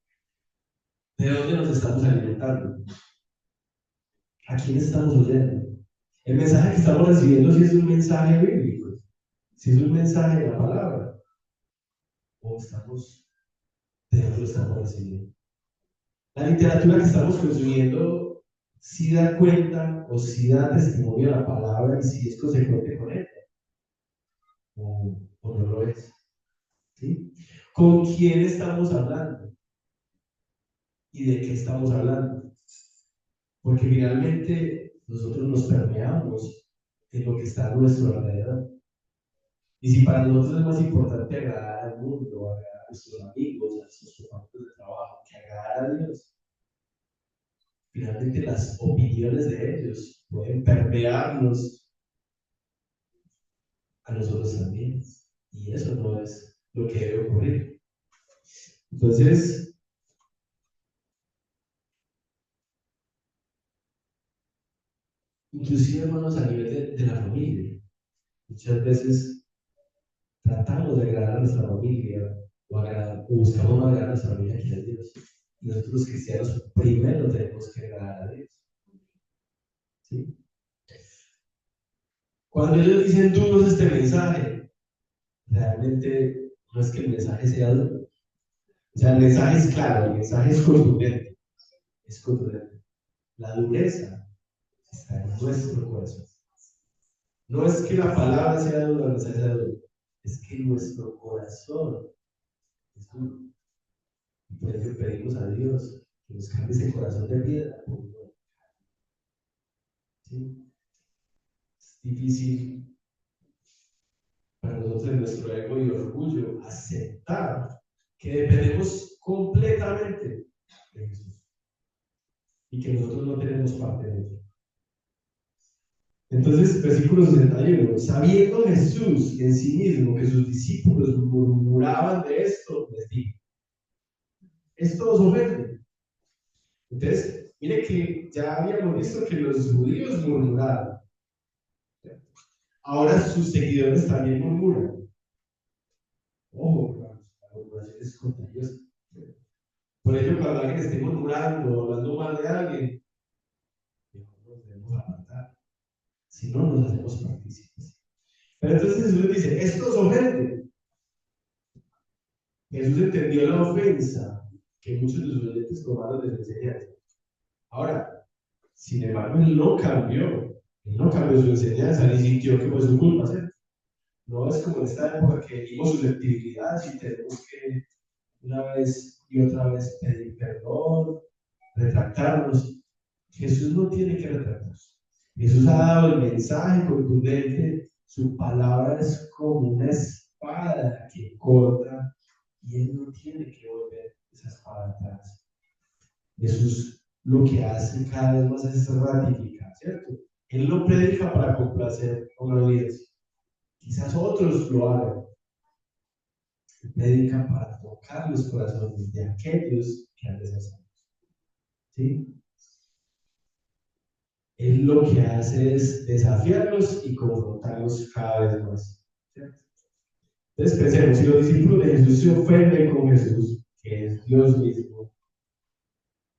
¿De dónde nos estamos alimentando? ¿A quién estamos oyendo? El mensaje que estamos recibiendo, si es un mensaje bíblico, si es un mensaje de la palabra, o estamos, de dónde lo estamos recibiendo. La literatura que estamos consumiendo, si da cuenta o si da testimonio de la palabra y si es consecuente con ella, o no lo es. ¿Sí? ¿Con quién estamos hablando? ¿Y de qué estamos hablando? Porque finalmente nosotros nos permeamos en lo que está a nuestro alrededor. Y si para nosotros es más importante agradar al mundo, agradar a nuestros amigos, a nuestros compañeros de trabajo, que agradar a Dios, finalmente las opiniones de ellos pueden permearnos a nosotros también. Y eso no es lo que debe ocurrir. Entonces, inclusive hermanos a nivel de la familia, muchas veces tratamos de agradar a nuestra familia o buscamos agradar a nuestra familia que es Dios. Y nosotros los cristianos primero tenemos que agradar a Dios. ¿Sí? Cuando ellos dicen duros este mensaje, realmente no es que el mensaje sea duro. O sea, el mensaje es claro, el mensaje es contundente. Es contundente. La dureza está en nuestro corazón. No es que la palabra sea dura, el mensaje sea duro. Es que nuestro corazón es duro. Y por eso pedimos a Dios que nos cambie ese corazón de piedra. ¿Sí? Es difícil para nosotros en nuestro ego y orgullo aceptar que dependemos completamente de Jesús y que nosotros no tenemos parte de ello. Entonces, versículo 61, sabiendo Jesús en sí mismo que sus discípulos murmuraban de esto, les dijo, esto os ofende. Entonces, mire que ya habíamos visto que los judíos murmuraron. Ahora sus seguidores también murmuran. Ojo, la murmuración es contagiosa. Por ello, cuando alguien esté murmurando o hablando mal de alguien, nos debemos apartar. Si no, nos hacemos partícipes. Pero entonces Jesús dice, esto es ofende. Jesús entendió la ofensa que muchos de sus oyentes tomaron de su enseñanza. Ahora, sin embargo, él no cambió. Él no cambió su enseñanza, ni sintió que fue su culpa, ¿cierto? No es como en esta época que vimos susceptibilidades y tenemos que una vez y otra vez pedir perdón, retractarnos. Jesús no tiene que retractarse. Jesús ha dado el mensaje contundente, su palabra es como una espada que corta y él no tiene que volver esa espada atrás. Jesús lo que hace cada vez más es ratificar, ¿cierto? Él no predica para complacer a una audiencia. Quizás otros lo hagan. Él predica para tocar los corazones de aquellos que han deshacerlo. ¿Sí? Él lo que hace es desafiarlos y confrontarlos cada vez más. ¿Cierto? Entonces pensemos, si los discípulos de Jesús se ofenden con Jesús, que es Dios mismo,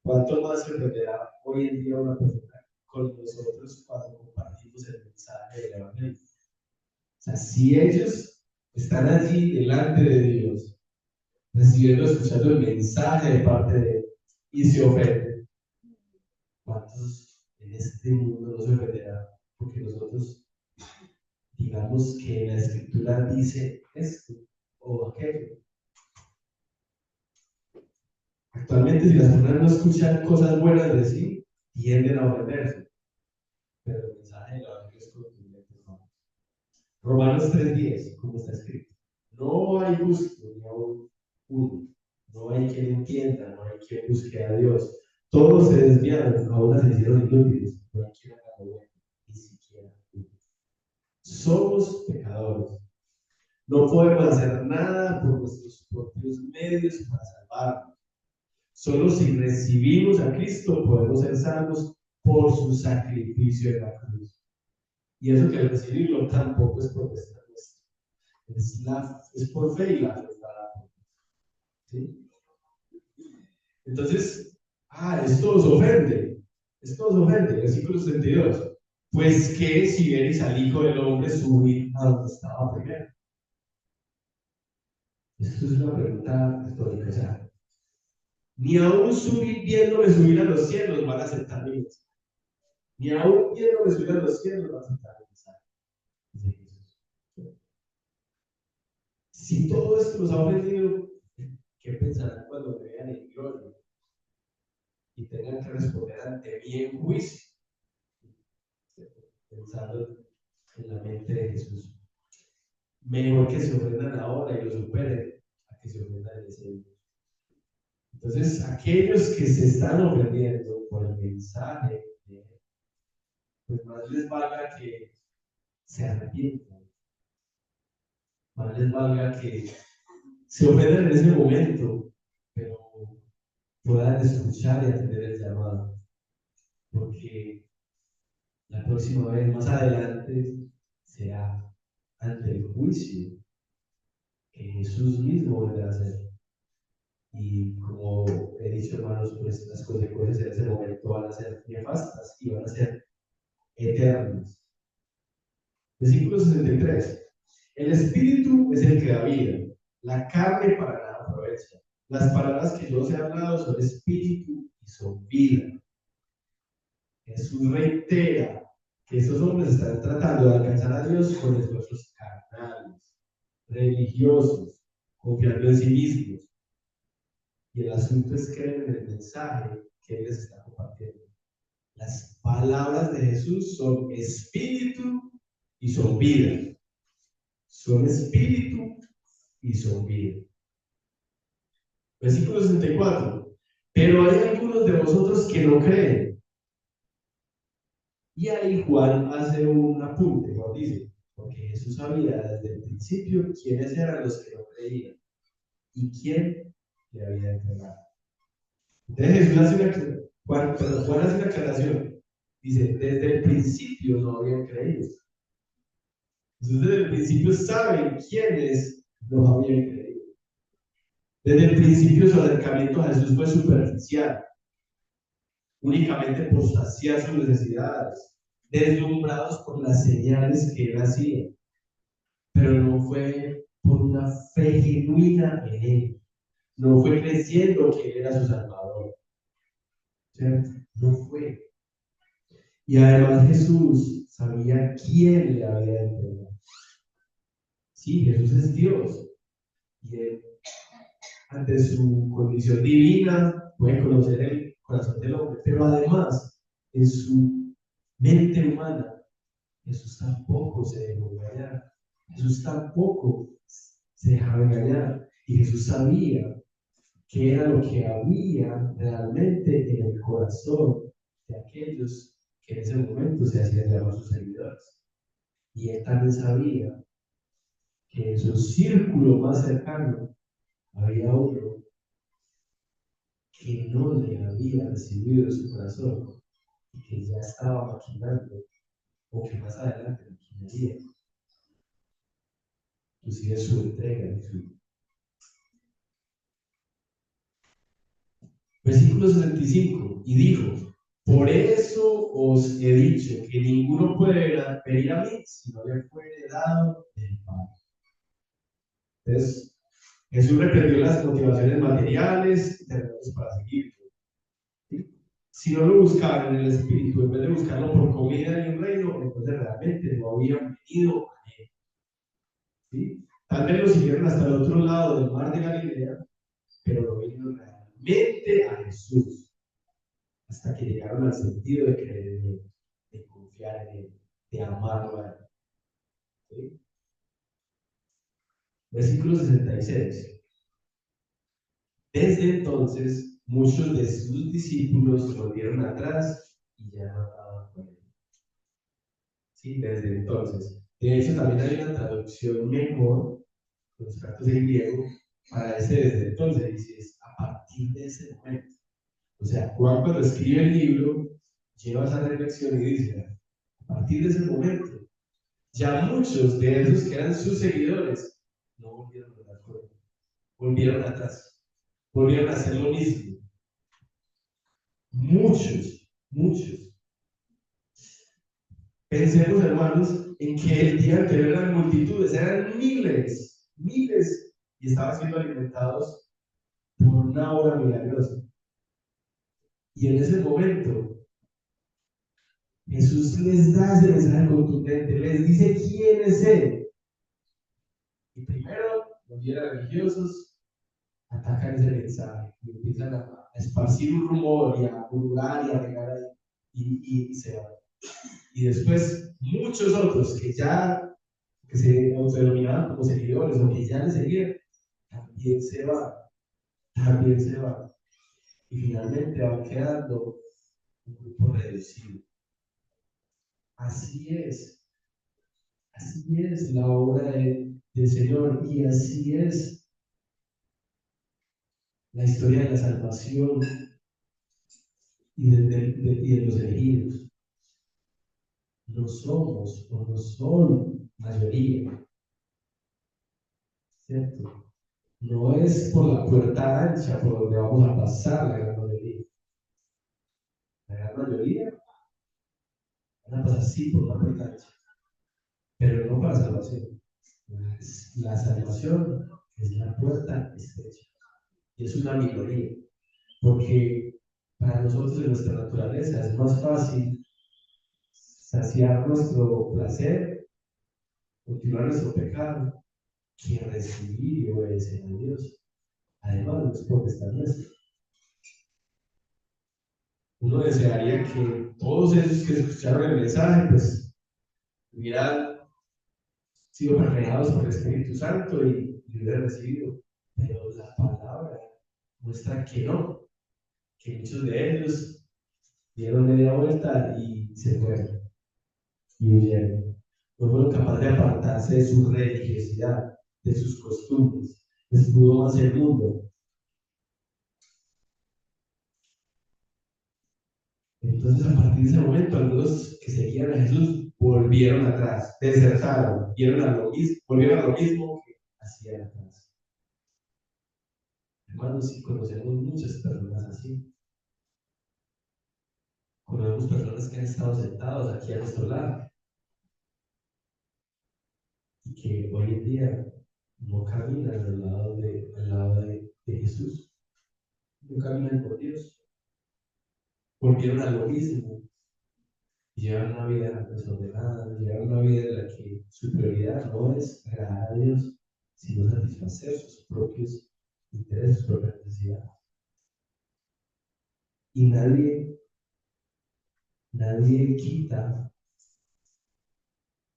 ¿cuánto más se ofenderá hoy en día una persona con nosotros cuando compartimos el mensaje del Evangelio? O sea, si ellos están allí delante de Dios, recibiendo, escuchando el mensaje de parte de Él, y se ofenden, ¿cuántos en este mundo no se ofenderán? Porque nosotros digamos que la escritura dice esto o aquello. Actualmente, si las personas no escuchan cosas buenas de sí, tienden a ofenderse. Pero el mensaje de la Biblia es contundente. Romanos 3:10, como está escrito. No hay justo ni aún uno. No hay quien entienda, no hay quien busque a Dios. Todos se desviaron, ahora se hicieron inútiles. No hay quien haga lo bueno, ni siquiera uno. Somos pecadores. No podemos hacer nada por nuestros propios medios para salvarnos. Solo si recibimos a Cristo podemos ser salvos por su sacrificio en la cruz. Y eso que al recibirlo tampoco es por nuestra nuestra. Es por fe y la fe está dada. ¿Sí? Entonces, esto os ofende. Esto os ofende. Versículo 62. Pues que si veréis al Hijo del Hombre subir a donde estaba primero. Esto es una pregunta retórica. O sea, ni aún viéndome subir a los cielos van a aceptar mi mensaje. Ni aún viéndome subir a los cielos van a aceptar mi mensaje. Dice Jesús. Si todo esto nos ha ofendido, ¿qué pensarán cuando me vean en gloria y tengan que responder ante mí en juicio? Pensando en la mente de Jesús. Mejor que se ofendan ahora y lo superen a que se ofendan en ese día. Entonces, aquellos que se están ofendiendo por el mensaje, pues más les valga que se arrepientan, más les valga que se ofendan en ese momento, pero puedan escuchar y atender el llamado, porque la próxima vez, más adelante, será ante el juicio que Jesús mismo volverá a hacer. Y como he dicho, hermanos, pues las consecuencias en ese momento van a ser nefastas y van a ser eternas. Versículo 63. El espíritu es el que da vida, la carne para nada aprovecha. Las palabras que yo os he hablado son espíritu y son vida. Jesús reitera que estos hombres están tratando de alcanzar a Dios con esfuerzos carnales, religiosos, confiando en sí mismos. Y el asunto es creer en el mensaje que Él les está compartiendo. Las palabras de Jesús son espíritu y son vida. Son espíritu y son vida. Versículo 64. Pero hay algunos de vosotros que no creen. Y ahí Juan hace un apunte. Juan dice, porque Jesús sabía desde el principio quiénes eran los que no creían y quién le había entregado. Entonces Jesús hace Juan hace una aclaración. Dice, desde el principio no habían creído. Entonces desde el principio saben quiénes no habían creído. Desde el principio su acercamiento a Jesús fue superficial, únicamente por saciar sus necesidades, deslumbrados por las señales que él hacía, pero no fue por una fe genuina en él, no fue creciendo que él era su salvador, ¿cierto? No fue. Y además Jesús sabía quién le había entregado. Sí, Jesús es Dios. Y él, ante su condición divina, puede conocer el corazón del hombre. Pero además, en su mente humana, Jesús tampoco se dejó engañar. Jesús tampoco se dejaba engañar. Y Jesús sabía qué era lo que había realmente en el corazón de aquellos que en ese momento se hacían llamar sus seguidores. Y él también sabía que en su círculo más cercano había uno que no le había recibido en su corazón y que ya estaba maquinando o que más adelante maquinaría inclusive su entrega en su versículo 65 y dijo, por eso os he dicho que ninguno puede venir a mí si no le fuere dado del Padre. Entonces Jesús reprendió las motivaciones materiales y terrenales para seguirlo. ¿Sí? Si no lo buscaban en el Espíritu, en vez de buscarlo por comida y un reino, entonces realmente no habían venido a Él. ¿Sí? Tal vez lo siguieron hasta el otro lado del mar de Galilea, pero no vinieron realmente a Jesús hasta que llegaron al sentido de creer en Él, de confiar en Él, de amarlo a Él. ¿Sí? Versículo 66. Desde entonces, muchos de sus discípulos volvieron atrás y ya no estaban con él. Sí, desde entonces. De hecho, también hay una traducción mejor, con los tratos en griego, para ese desde entonces, dice, es a partir de ese momento. O sea, Juan cuando escribe el libro, lleva esa reflexión y dice, a partir de ese momento, ya muchos de esos que eran sus seguidores no volvieron a la cuenta, volvieron atrás, volvieron a hacer lo mismo. Muchos, muchos. Pensemos, hermanos, en que el día anterior eran multitudes, eran miles, miles, y estaban siendo alimentados por una obra milagrosa. Y en ese momento, Jesús les da ese mensaje contundente, les dice quién es Él. Y primero, los líderes religiosos atacan ese mensaje y empiezan a esparcir un rumor y a pulular y a regar ahí, y se van. Y después, muchos otros que se autodenominaban como seguidores o que ya le seguían, también se van, también se van. Y finalmente va quedando un grupo reducido. Así es, así es la obra del Señor y así es la historia de la salvación y de los elegidos. No somos o no son mayoría, ¿cierto? No es por la puerta ancha por donde vamos a pasar la gran mayoría. La gran mayoría van a pasar así por la puerta ancha, pero no para salvación. La salvación es la puerta estrecha y es una minoría, porque para nosotros en nuestra naturaleza es más fácil saciar nuestro placer, continuar nuestro pecado, que recibir y obedecer a Dios. Además, no es potestad nuestra. Uno desearía que todos esos que escucharon el mensaje, pues, hubieran sido permeados por el Espíritu Santo y hubieran recibido. Pero la palabra muestra que muchos de ellos dieron media vuelta y se fueron y huyeron. No fueron capaces de apartarse de su religiosidad, de sus costumbres. Les pudo más el mundo. Entonces, a partir de ese momento, algunos que seguían a Jesús volvieron atrás, desertaron, volvieron a lo mismo que hacían atrás. Hermanos, sí conocemos muchas personas así. Conocemos personas que han estado sentados aquí a nuestro lado y que hoy en día no caminan al lado de Jesús, no caminan con Dios. Volvieron a lo mismo, llevan una vida desordenada, llevan una vida en la que su prioridad no es agradar a Dios, sino satisfacer sus propios intereses, sus propias necesidades. Y nadie quita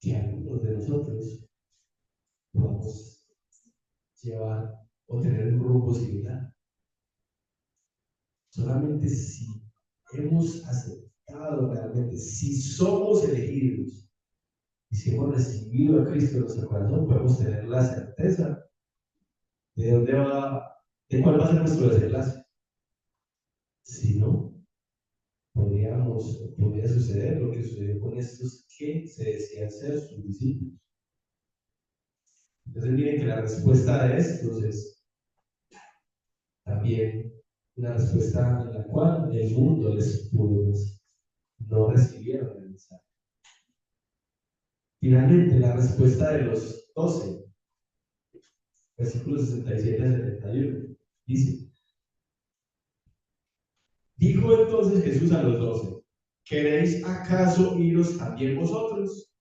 que algunos de nosotros podamos llevar o tener un rumbo similar. Solamente si hemos aceptado realmente, si somos elegidos y si hemos recibido a Cristo en nuestro corazón, podemos tener la certeza de de cuál va a ser nuestro desenlace. Si no, podría suceder lo que sucedió con estos que se decían ser sus discípulos. Entonces miren que la respuesta de estos es también una respuesta en la cual el mundo les pudo, no recibieron el mensaje. Finalmente, la respuesta de los 12, versículos 67 a 71, dice: Dijo entonces Jesús a los 12: ¿Queréis acaso iros también vosotros?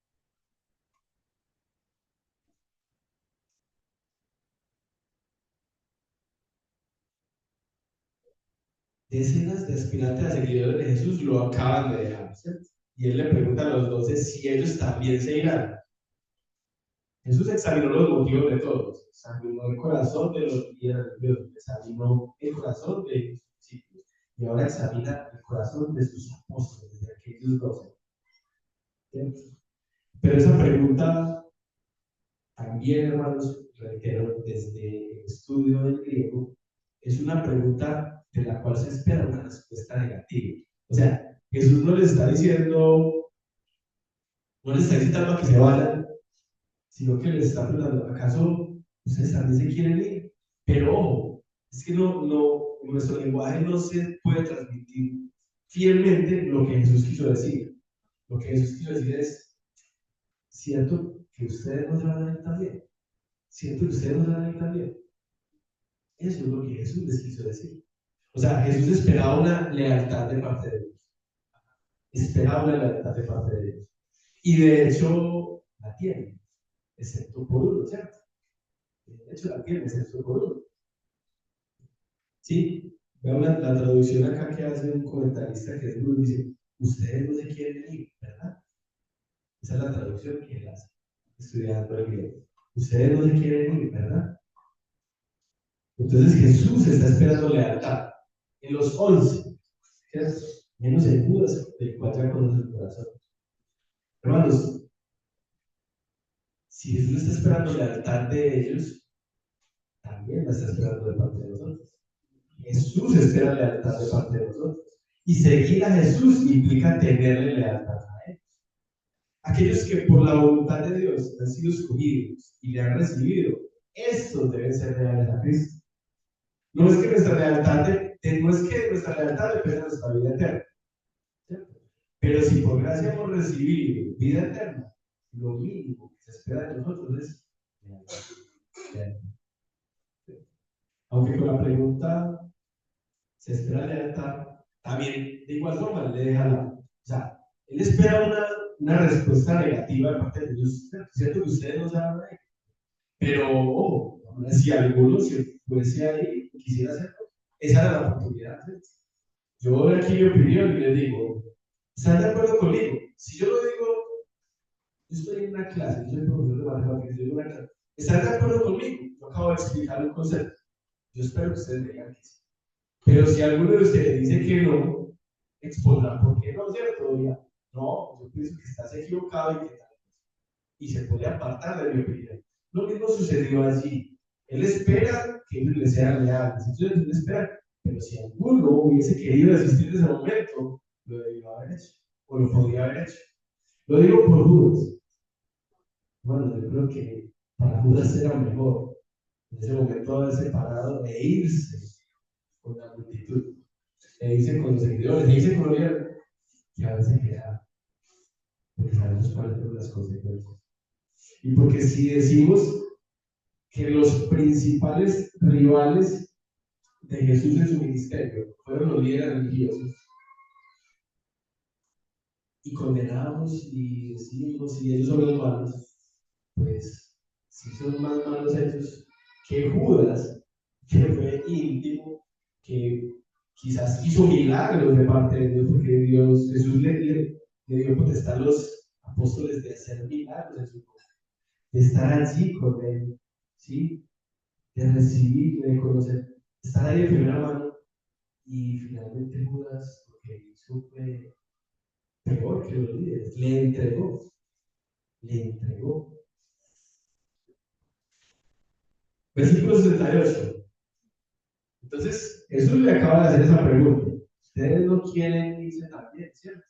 Decenas de aspirantes a seguidores de Jesús lo acaban de dejar, ¿cierto? Y él le pregunta a los 12 si ellos también se irán. Jesús examinó los motivos de todos, examinó el corazón de los líderes religiosos, examinó el corazón de sus discípulos y ahora examina el corazón de sus apóstoles, de aquellos 12. ¿Cierto? Pero esa pregunta también, hermanos, reitero, desde el estudio del griego, es una pregunta de la cual se espera una respuesta negativa. O sea, Jesús no le está diciendo, no le está incitando a que se vayan, sino que les está preguntando, ¿acaso ustedes también se quieren ir? Pero ojo, es que en nuestro lenguaje no se puede transmitir fielmente lo que Jesús quiso decir. Lo que Jesús quiso decir es, cierto que ustedes no se van a ir también, cierto que ustedes no se van a ir también. Eso es lo que Jesús les quiso decir. O sea, Jesús esperaba una lealtad de parte de Dios. Esperaba una lealtad de parte de Dios. Y de hecho, la tiene, excepto por uno, ¿cierto? De hecho, la tiene, excepto por uno. Sí, veo la traducción acá que hace un comentarista que es duro, dice, ustedes no se quieren ir, ¿verdad? Esa es la traducción que él hace, estudiando el griego. Ustedes no se quieren ir, ¿verdad? Entonces Jesús está esperando lealtad. En los 11, menos en Judas, del cual ya conoce el corazón. Hermanos, si Jesús está esperando lealtad de ellos, también la está esperando de parte de nosotros. Jesús espera lealtad de parte de nosotros. Y seguir a Jesús implica tenerle lealtad a Él. Aquellos que por la voluntad de Dios han sido escogidos y le han recibido, estos deben ser leales a Cristo. No es que nuestra lealtad, no es que nuestra lealtad dependa de nuestra vida eterna, ¿cierto? Pero si por gracia hemos recibido vida eterna, lo mínimo que se espera de nosotros es lealtad. Aunque con la pregunta se espera lealtad, también de igual forma le deja o sea, él espera una respuesta negativa de parte de Dios, ¿cierto? Que ustedes no saben ahí. Pero, ojo, si alguno se fuese ahí y quisiera hacerlo, esa era la oportunidad. ¿Cierto? Yo doy aquí mi opinión y les digo, ¿están de acuerdo conmigo? Si yo lo digo, yo estoy en una clase, yo soy profesor de matemáticas, yo digo una clase, ¿están de acuerdo conmigo? Yo acabo de explicar un concepto. Yo espero que ustedes me digan que sí. Pero si alguno de ustedes dice que no, expondrá por qué no, ¿cierto? Diga, no, yo pienso que estás equivocado y que tal. Y se puede apartar de mi opinión. Lo mismo sucedió allí. Él espera que ellos le sean leales. Entonces él espera, pero si alguno hubiese querido asistir en ese momento, lo debió haber hecho. O lo podría haber hecho. Lo digo por Judas. Bueno, yo creo que para Judas era mejor en ese momento haberse parado e irse con la multitud. E irse con los seguidores, e irse con los líderes, que a veces queda, porque sabemos cuáles son las consecuencias. Y porque si decimos que los principales rivales de Jesús en su ministerio fueron los líderes religiosos, y condenamos y decimos y ellos son los malos, pues si son más malos ellos que Judas, que fue íntimo, que quizás hizo milagros de parte de Dios, porque Jesús le dio potestad a los apóstoles de hacer milagros en su vida, de estar allí con él, ¿sí? De recibir, de conocer, estar ahí de primera mano, y finalmente Judas, lo que hizo fue peor que los líderes, le entregó. Versículo 68. Entonces, Jesús le acaba de hacer esa pregunta. Ustedes no quieren irse también, ¿cierto?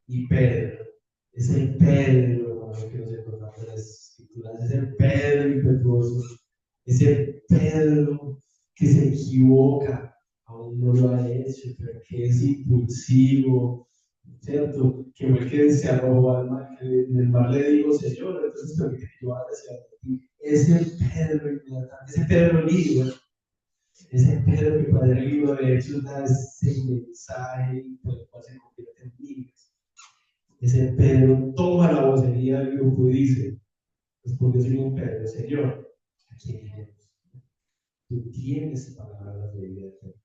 Y Pedro, ese Pedro, que nos encontramos en las escrituras, ese Pedro impetuoso, ese Pedro que se equivoca, aún no lo ha hecho, pero que es impulsivo, ¿cierto? Que fue el que se arrojó al mar, que en el mar le dijo, Señor, entonces permite que yo vaya hacia ti. Ese Pedro inmediatamente, ese Pedro líder, ese Pedro que para el libro de Hechos da ese mensaje por el cual se convierte en líderes. Ese Pedro toma la vocería del grupo y dice, respondió Simón Pedro, Señor, ¿a quién iremos? Tú tienes palabras de vida eterna.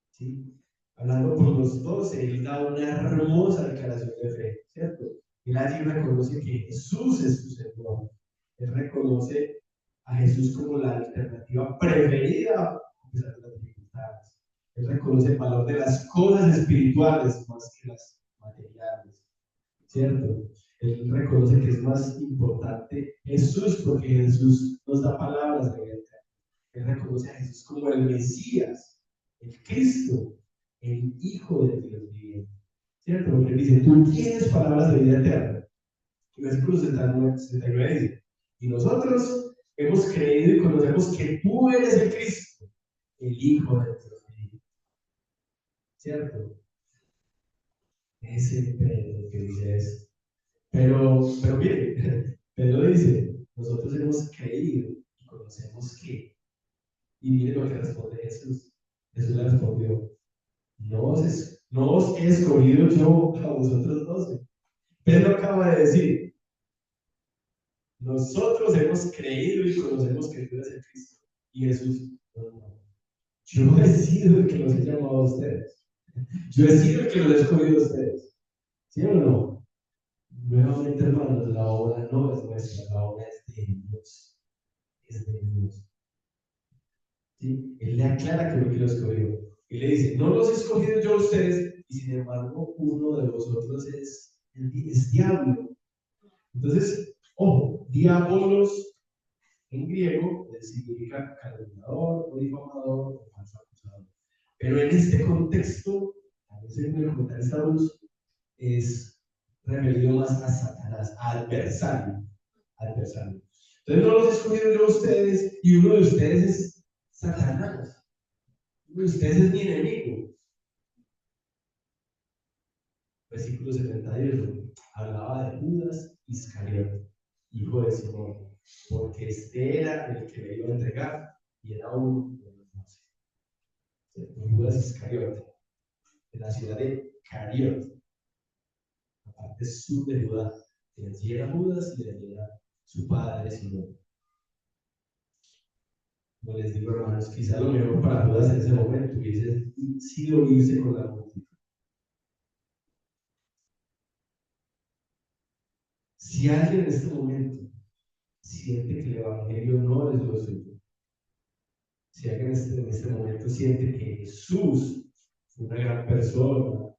¿Sí? Hablando por los 12, él da una hermosa declaración de fe, ¿cierto? Él allí reconoce que Jesús es su Señor. Él reconoce a Jesús como la alternativa preferida a pesar de las dificultades. Él reconoce el valor de las cosas espirituales más que las materiales, ¿cierto? Él reconoce que es más importante Jesús porque Jesús nos da palabras de vida. Él reconoce a Jesús como el Mesías, el Cristo, el Hijo de Dios viviente. ¿Cierto? Porque él dice, tú tienes palabras de vida eterna. Y versículo 69 dice, y nosotros hemos creído y conocemos que tú eres el Cristo, el Hijo de Dios viviente. ¿Cierto? Es el Pedro que dice eso. Pero mire, Pedro dice, nosotros hemos creído y conocemos que. Y mire lo que responde Jesús. Jesús le respondió, no os he escogido yo a vosotros 12. Pedro acaba de decir, nosotros hemos creído y conocemos que tú eres el Cristo. Y Jesús, no. Yo he sido el que los he llamado a ustedes. Yo he sido el que los he escogido a ustedes. ¿Sí o no? Nuevamente, hermanos, la obra no es nuestra, la obra es de Dios. Es de Dios. ¿Sí? Él le aclara que lo escogió. Y le dice, no los he escogido yo a ustedes, y sin embargo uno de vosotros es diablo. Entonces, ojo, diabolos en griego significa calumniador o difamador o falso acusador. Pero en este contexto, a veces en el comentarista Bruce, es referido más a Satanás, a adversario. Adversario. Entonces no los he escogido yo a ustedes, y uno de ustedes es Satanás. Uno de ustedes es mi enemigo. Versículo 71 hablaba de Judas Iscariote, hijo de Simón, porque este era el que le iba a entregar y era uno de los 12. Judas Iscariote, de la ciudad de Cariot, la parte sur de Judá. De allí era Judas y de allí era su padre Simón. Como les digo, hermanos, quizá lo mejor para Judas en ese momento hubiese sido irse con la multitud. Si alguien en este momento siente que el Evangelio no es lo suyo, si alguien en este momento siente que Jesús es una gran persona,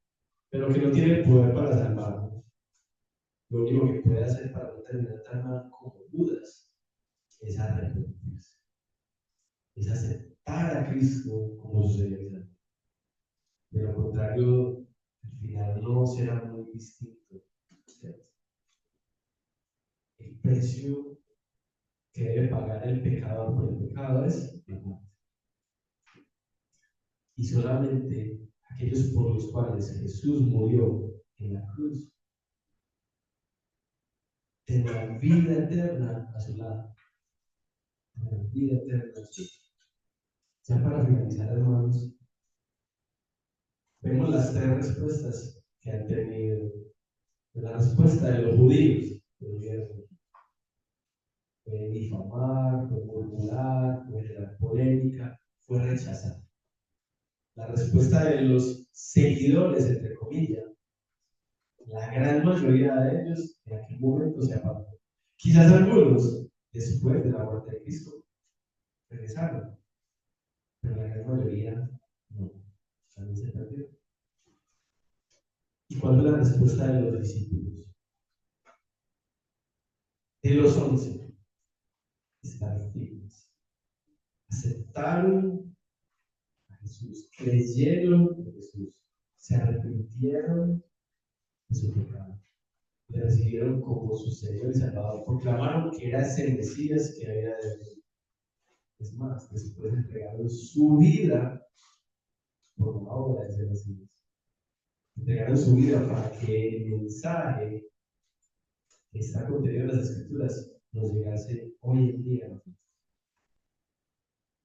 pero que no tiene el poder para salvarnos, lo único que puede hacer para no terminar tan mal como Judas es arrepentirse, es aceptar a Cristo como su Señor. De lo contrario, el final no será muy distinto. El precio que debe pagar el pecador por el pecado es la muerte. Y solamente aquellos por los cuales Jesús murió en la cruz tendrán vida eterna a su lado. Tendrán vida eterna a su lado. Ya para finalizar, hermanos, vemos las tres respuestas que han tenido. La respuesta de los judíos, fue difamar, fue murmurar, fue generar polémica, fue rechazar. La respuesta de los seguidores, entre comillas, la gran mayoría de ellos en aquel momento se apartó. Quizás algunos, después de la muerte de Cristo, regresaron, pero la gran mayoría no, también se perdió. ¿Y cuál fue la respuesta de los discípulos? De los 11, estar firmes. Aceptaron a Jesús, creyeron en Jesús, se arrepintieron de su pecado, le recibieron como su Señor y Salvador, proclamaron que era ese Mesías que había de venir. Es más, después entregaron su vida por la obra de ese Mesías. Entregaron su vida para que el mensaje que está contenido en las Escrituras nos llegase hoy en día.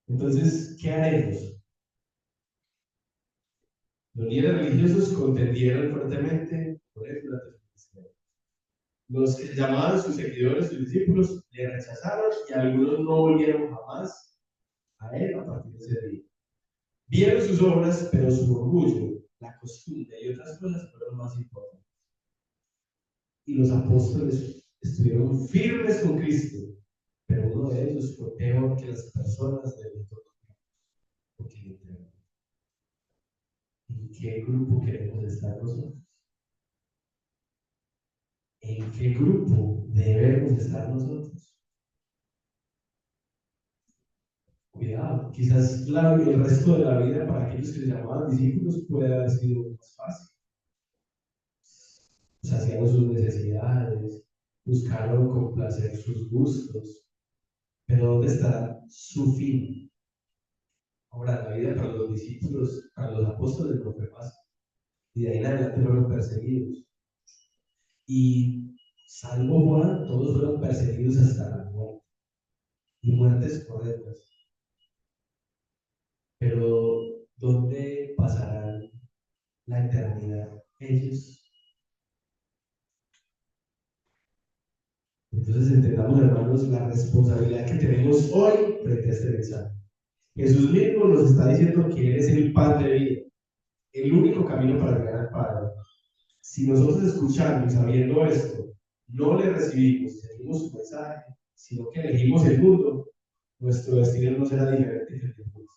Entonces, ¿qué haremos? Los líderes religiosos contendieron fuertemente por él durante su ministerio. Los que llamaban sus seguidores, sus discípulos, le rechazaron y algunos no volvieron jamás a él a partir de ese día. Vieron sus obras, pero su orgullo, la costumbre y otras cosas fueron más importantes. y los apóstoles estuvieron firmes con Cristo, pero uno de ellos fue peor que las personas del entorno. Porque, ¿en qué grupo queremos estar nosotros? ¿En qué grupo debemos estar nosotros? Cuidado, quizás el resto de la vida para aquellos que se llamaban discípulos puede haber sido más fácil. Saciaron sus necesidades, buscaron complacer sus gustos, pero ¿dónde estará su fin? Ahora, la vida para los discípulos, para los apóstoles no fue fácil, y de ahí en adelante fueron perseguidos. Y salvo Juan, todos fueron perseguidos hasta la muerte, y muertes correctas. Pero, ¿dónde pasarán la eternidad ellos? Entonces entendamos, hermanos, la responsabilidad que tenemos hoy frente a este mensaje. Jesús mismo nos está diciendo que Él es el pan de vida, el único camino para llegar al Padre. Si nosotros escuchando y sabiendo esto, no le recibimos, seguimos su mensaje, sino que elegimos el mundo, nuestro destino no será diferente que el de Jesús.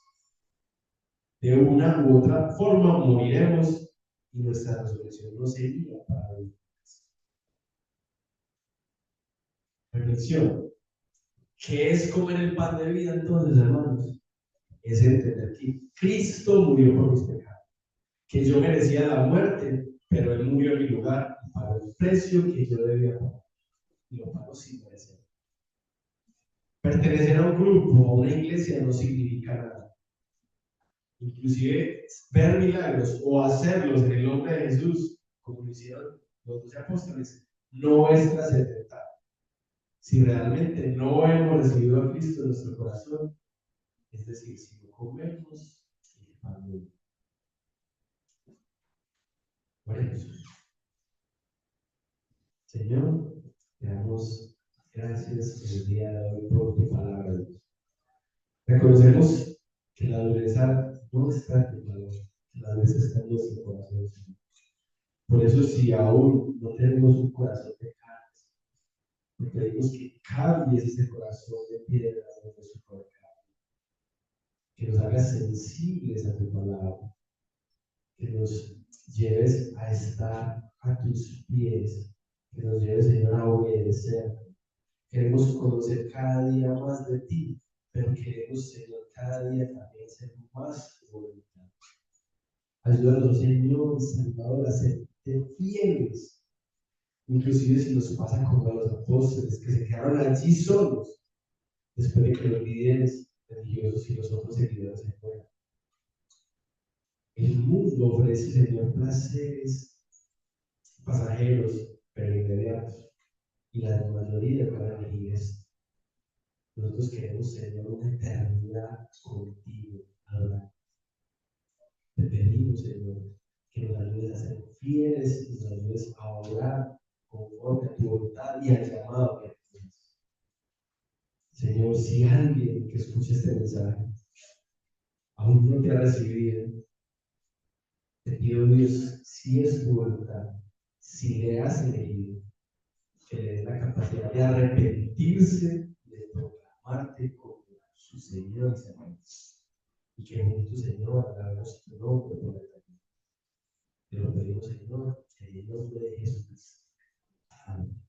De una u otra forma moriremos y nuestra resurrección no sería para hoy. Reflexión. ¿Qué es comer el pan de vida entonces, hermanos? Es entender que Cristo murió por mis pecados, que yo merecía la muerte, pero Él murió en mi lugar y pagó el precio que yo debía pagar. Y lo pago sin merecer. Pertenecer a un grupo, a una iglesia, no significa nada. Inclusive ver milagros o hacerlos en el nombre de Jesús, como lo hicieron los 12 apóstoles, no es trascendental. Si realmente no hemos recibido a Cristo en nuestro corazón, es decir, si no comemos el pan de Dios. Oremos. Señor, te damos gracias en el día de hoy por tu palabra, Dios. Reconocemos que la dureza no está en tu palabra, que la dureza está en nuestro corazón, Señor. Por eso, si aún no tenemos un corazón de carne, te pedimos que cambies ese corazón de piedra en nuestro corazón, que nos hagas sensibles a tu palabra, que nos lleves a estar a tus pies, que nos lleves, Señor, a obedecer. Queremos conocer cada día más de ti, pero queremos, Señor, cada día también ser más tu voluntad. Ayúdanos, Señor, Salvador, a ser fieles, inclusive si nos pasa como a los apóstoles que se quedaron allí solos, después de que los líderes religiosos y los otros seguidores se fueron. El mundo ofrece, Señor, placeres pasajeros, pero inmediatos, y la mayoría van a elegir esto. Nosotros queremos, Señor, una eternidad contigo, ahora. Te pedimos, Señor, que nos ayudes a ser fieles y nos ayudes a orar conforme a tu voluntad y al llamado que tienes. Señor, si alguien que escuche este mensaje aún no te ha recibido, te pido, Dios, si es tu voluntad, si le has elegido, que le dé la capacidad de arrepentirse, de proclamarte como su Señor y Salvador. Y que juntos, Señor, hagamos tu nombre por la eternidad. Te lo pedimos, Señor, en el nombre de Jesús. Amén.